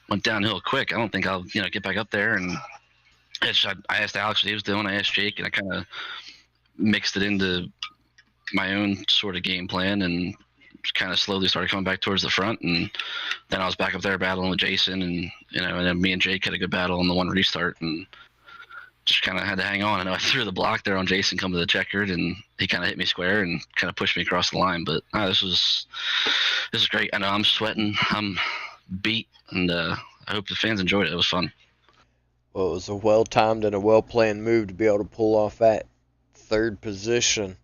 E: went downhill quick. I don't think I'll get back up there. And I asked Alex what he was doing. I asked Jake, and I kind of mixed it into my own sort of game plan, and kind of slowly started coming back towards the front. And then I was back up there battling with Jason, and and then me and Jake had a good battle on the one restart, and just kind of had to hang on. I know I threw the block there on Jason coming to the checkered, and he kind of hit me square and kind of pushed me across the line. But this was great. I know I'm sweating, I'm beat, and I hope the fans enjoyed it. It was fun.
C: Well, it was a well-timed and a well-planned move to be able to pull off that 3rd position.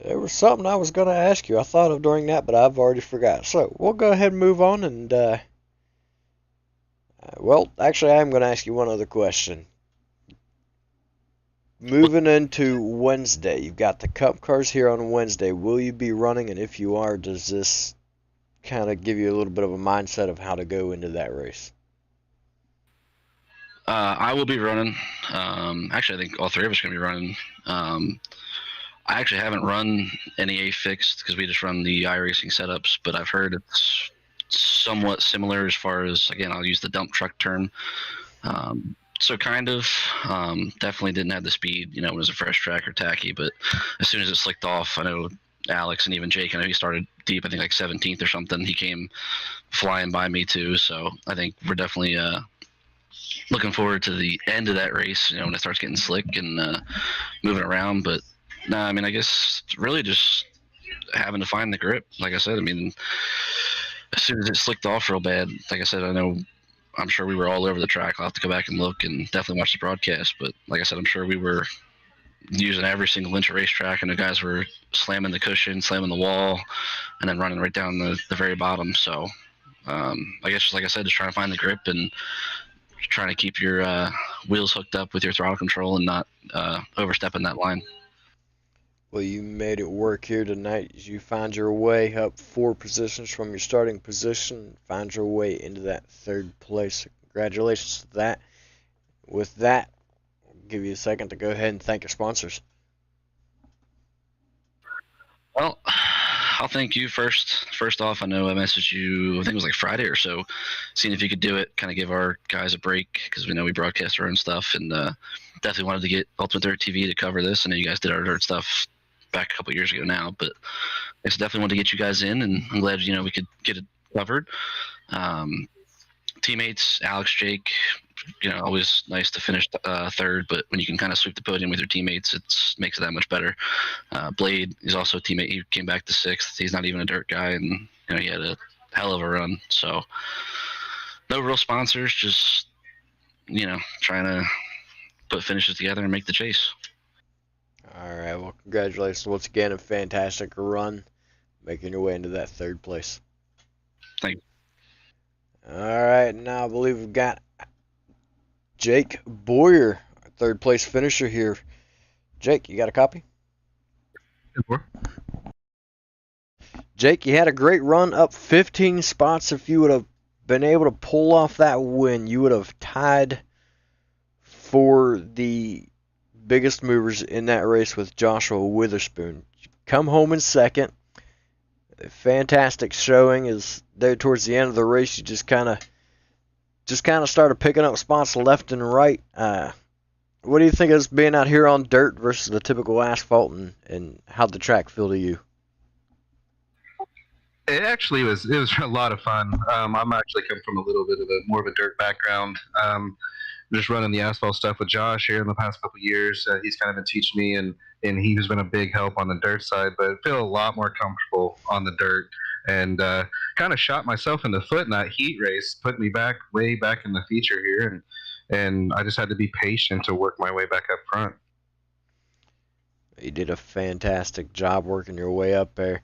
C: There was something I was going to ask you. I thought of during that, but I've already forgot. So we'll go ahead and move on. And well, actually, I am going to ask you one other question. Moving into Wednesday, you've got the Cup cars here on Wednesday. Will you be running? And if you are, does this kind of give you a little bit of a mindset of how to go into that race?
E: I will be running. Actually, I think all 3 of us are going to be running. I actually haven't run any A fixed because we just run the iRacing setups, but I've heard it's somewhat similar as far as, again, I'll use the dump truck term. So kind of, definitely didn't have the speed, when it was a fresh track or tacky, but as soon as it slicked off, I know Alex and even Jake, I know he started deep, I think like 17th or something. He came flying by me too. So I think we're definitely looking forward to the end of that race, when it starts getting slick and moving around. But no, I mean, I guess really just having to find the grip. Like I said, I mean, as soon as it slicked off real bad, like I said, I'm sure we were all over the track. I'll have to go back and look and definitely watch the broadcast. But like I said, I'm sure we were using every single inch of racetrack, and the guys were slamming the cushion, slamming the wall, and then running right down the very bottom. So I guess, just like I said, just trying to find the grip and trying to keep your wheels hooked up with your throttle control and not overstepping that line.
C: Well, you made it work here tonight. You find your way up 4 positions from your starting position, find your way into that 3rd place. Congratulations to that. With that, I'll give you a second to go ahead and thank your sponsors.
E: Well, I'll thank you first. First off, I know I messaged you, I think it was like Friday or so, seeing if you could do it, kind of give our guys a break, because we know we broadcast our own stuff, and definitely wanted to get UltimateDirtTV to cover this. I know you guys did our dirt stuff back a couple years ago now, but I definitely wanted to get you guys in, and I'm glad we could get it covered. Teammates, Alex, Jake, always nice to finish 3rd, but when you can kind of sweep the podium with your teammates, it makes it that much better. Blade is also a teammate. He came back to 6th. He's not even a dirt guy, and he had a hell of a run. So no real sponsors, just trying to put finishes together and make the chase.
C: All right, well, congratulations once again. A fantastic run, making your way into that 3rd place.
E: Thank you.
C: Alright, now I believe we've got Jake Boyer, our third place finisher here. Jake, you got a copy? Jake, you had a great run, up 15 spots. If you would have been able to pull off that win, you would have tied for the biggest movers in that race with Joshua Witherspoon. Come home in second. A fantastic showing. Is there towards the end of the race, you just kind of started picking up spots left and right. What do you think of being out here on dirt versus the typical asphalt, and how'd the track feel to you?
F: It actually was a lot of fun. I'm actually come from a little bit of more of a dirt background. Just running the asphalt stuff with Josh here in the past couple of years. He's kind of been teaching me, and he's been a big help on the dirt side. But I feel a lot more comfortable on the dirt, and kind of shot myself in the foot in that heat race, put me way back in the feature here, and I just had to be patient to work my way back up front.
C: You did a fantastic job working your way up there.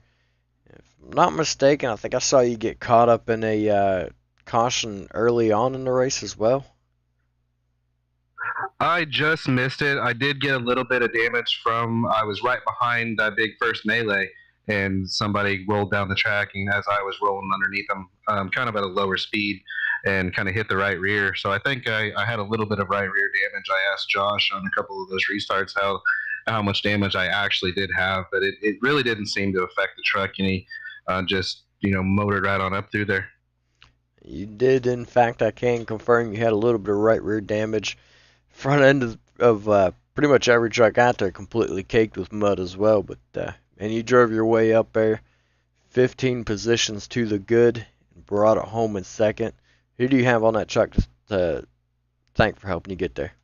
C: If I'm not mistaken, I think I saw you get caught up in a caution early on in the race as well.
F: I just missed it. I did get a little bit of damage I was right behind that big first melee, and somebody rolled down the track, and as I was rolling underneath them, kind of at a lower speed, and kind of hit the right rear. So I think I had a little bit of right rear damage. I asked Josh on a couple of those restarts how much damage I actually did have, but it really didn't seem to affect the truck, and he just motored right on up through there.
C: You did, in fact. I can confirm you had a little bit of right rear damage. Front end of pretty much every truck out there completely caked with mud as well. But and you drove your way up there, 15 positions to the good, and brought it home in second. Who do you have on that truck to thank for helping you get there?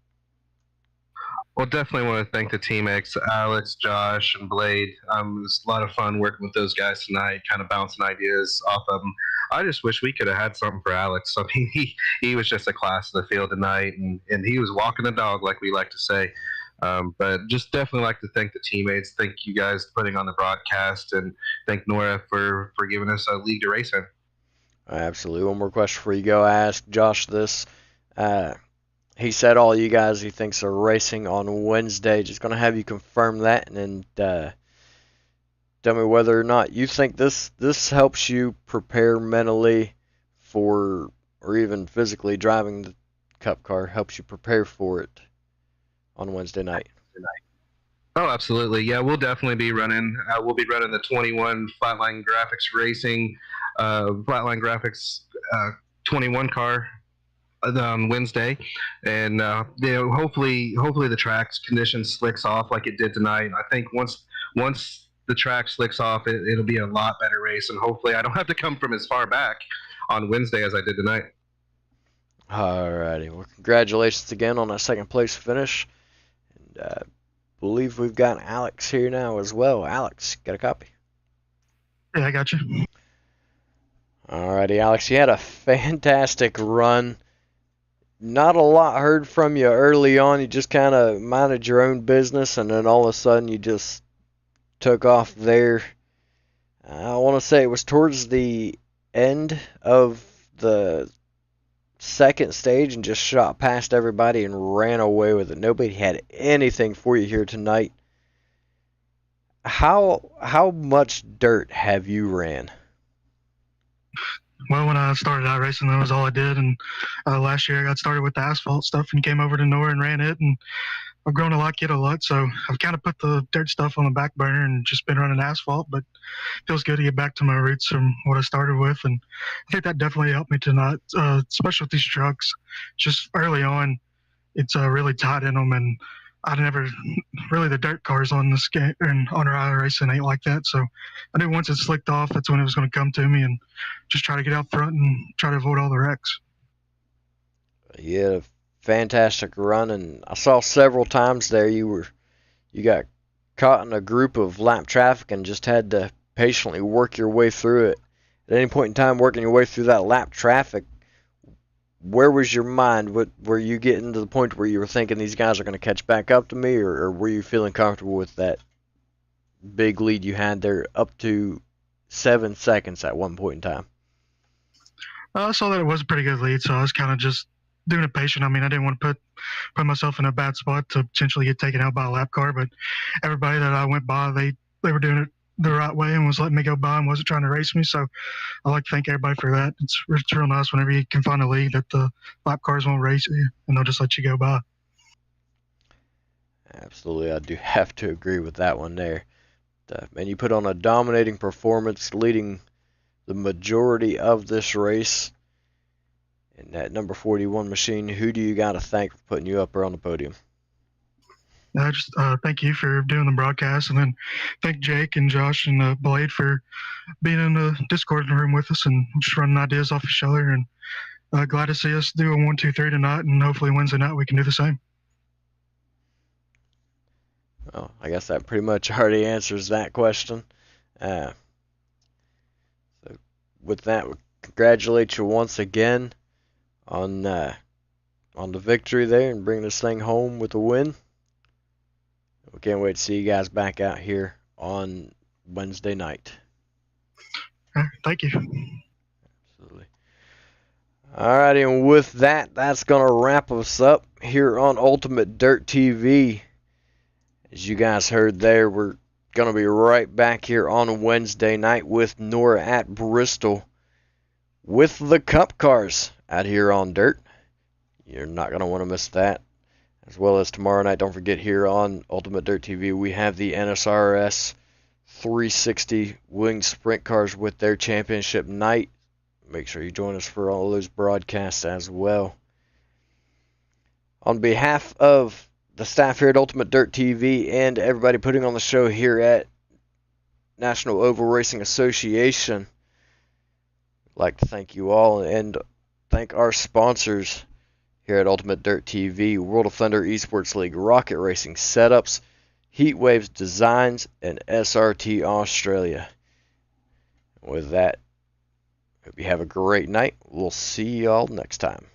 F: Well, definitely want to thank the teammates, Alex, Josh, and Blade. It was a lot of fun working with those guys tonight, kind of bouncing ideas off of them. I just wish we could have had something for Alex. I mean, he was just a class of the field tonight, and he was walking the dog, like we like to say. But just definitely like to thank the teammates. Thank you guys for putting on the broadcast, and thank NORA for giving us a league to race in.
C: Absolutely. One more question before you go. I asked Josh this. He said all you guys he thinks are racing on Wednesday. Just going to have you confirm that, and then tell me whether or not you think this helps you prepare mentally for, or even physically driving the Cup car, helps you prepare for it on Wednesday night.
F: Oh, absolutely. Yeah, we'll definitely be running. We'll be running the 21 Flatline Graphics Racing, Flatline Graphics 21 car on Wednesday, and hopefully the track's condition slicks off like it did tonight. I think once the track slicks off, it'll be a lot better race, and hopefully I don't have to come from as far back on Wednesday as I did tonight.
C: Alrighty, well, congratulations again on that second place finish, and I believe we've got Alex here now as well. Alex, got a copy?
G: Yeah, I got you.
C: Alrighty, Alex, you had a fantastic run. Not a lot heard from you early on. You just kind of minded your own business, and then all of a sudden you just took off there. I want to say it was towards the end of the second stage and just shot past everybody and ran away with it. Nobody had anything for you here tonight. How much dirt have you ran?
G: Well, when I started out racing, that was all I did. And last year I got started with the asphalt stuff and came over to NORA and ran it. And I've grown to like it a lot. So I've kind of put the dirt stuff on the back burner and just been running asphalt. But it feels good to get back to my roots from what I started with. And I think that definitely helped me tonight, especially with these trucks. Just early on, it's really tight in them. And I never really, the dirt cars on this game and on our iRacing ain't like that. So I knew once it slicked off, that's when it was going to come to me, and just try to get out front and try to avoid all the wrecks.
C: You had a fantastic run, and I saw several times there you got caught in a group of lap traffic and just had to patiently work your way through it. At any point in time working your way through that lap traffic, where was your mind? Were you getting to the point where you were thinking these guys are going to catch back up to me, or were you feeling comfortable with that big lead you had there up to 7 seconds at one point in time?
G: I saw that it was a pretty good lead, so I was kind of just doing it patient. I mean, I didn't want to put myself in a bad spot to potentially get taken out by a lap car, but everybody that I went by, they were doing it the right way and was letting me go by and wasn't trying to race me. So I like to thank everybody for that. It's real nice whenever you can find a lead that the lap cars won't race you and they'll just let you go by.
C: Absolutely, I do have to agree with that one there. Man, you put on a dominating performance, leading the majority of this race. And that number 41 machine, who do you got to thank for putting you up there on the podium?
G: I just thank you for doing the broadcast, and then thank Jake and Josh and Blade for being in the Discord room with us and just running ideas off each other. And glad to see us do a 1, 2, 3 tonight, and hopefully Wednesday night we can do the same.
C: Well, I guess that pretty much already answers that question. So with that, we congratulate you once again on the victory there and bringing this thing home with a win. We can't wait to see you guys back out here on Wednesday night.
G: Thank you.
C: Absolutely. Alrighty, and with that, that's going to wrap us up here on Ultimate Dirt TV. As you guys heard there, we're going to be right back here on Wednesday night with NORA at Bristol with the Cup Cars out here on Dirt. You're not going to want to miss that. As well as tomorrow night, don't forget here on Ultimate Dirt TV, we have the NSRS 360 winged sprint cars with their championship night. Make sure you join us for all those broadcasts as well. On behalf of the staff here at Ultimate Dirt TV and everybody putting on the show here at National Oval Racing Association, I'd like to thank you all and thank our sponsors here at Ultimate Dirt TV, World of Thunder Esports League, Rocket Racing Setups, Heat Waves Designs, and SRT Australia. With that, hope you have a great night. We'll see y'all next time.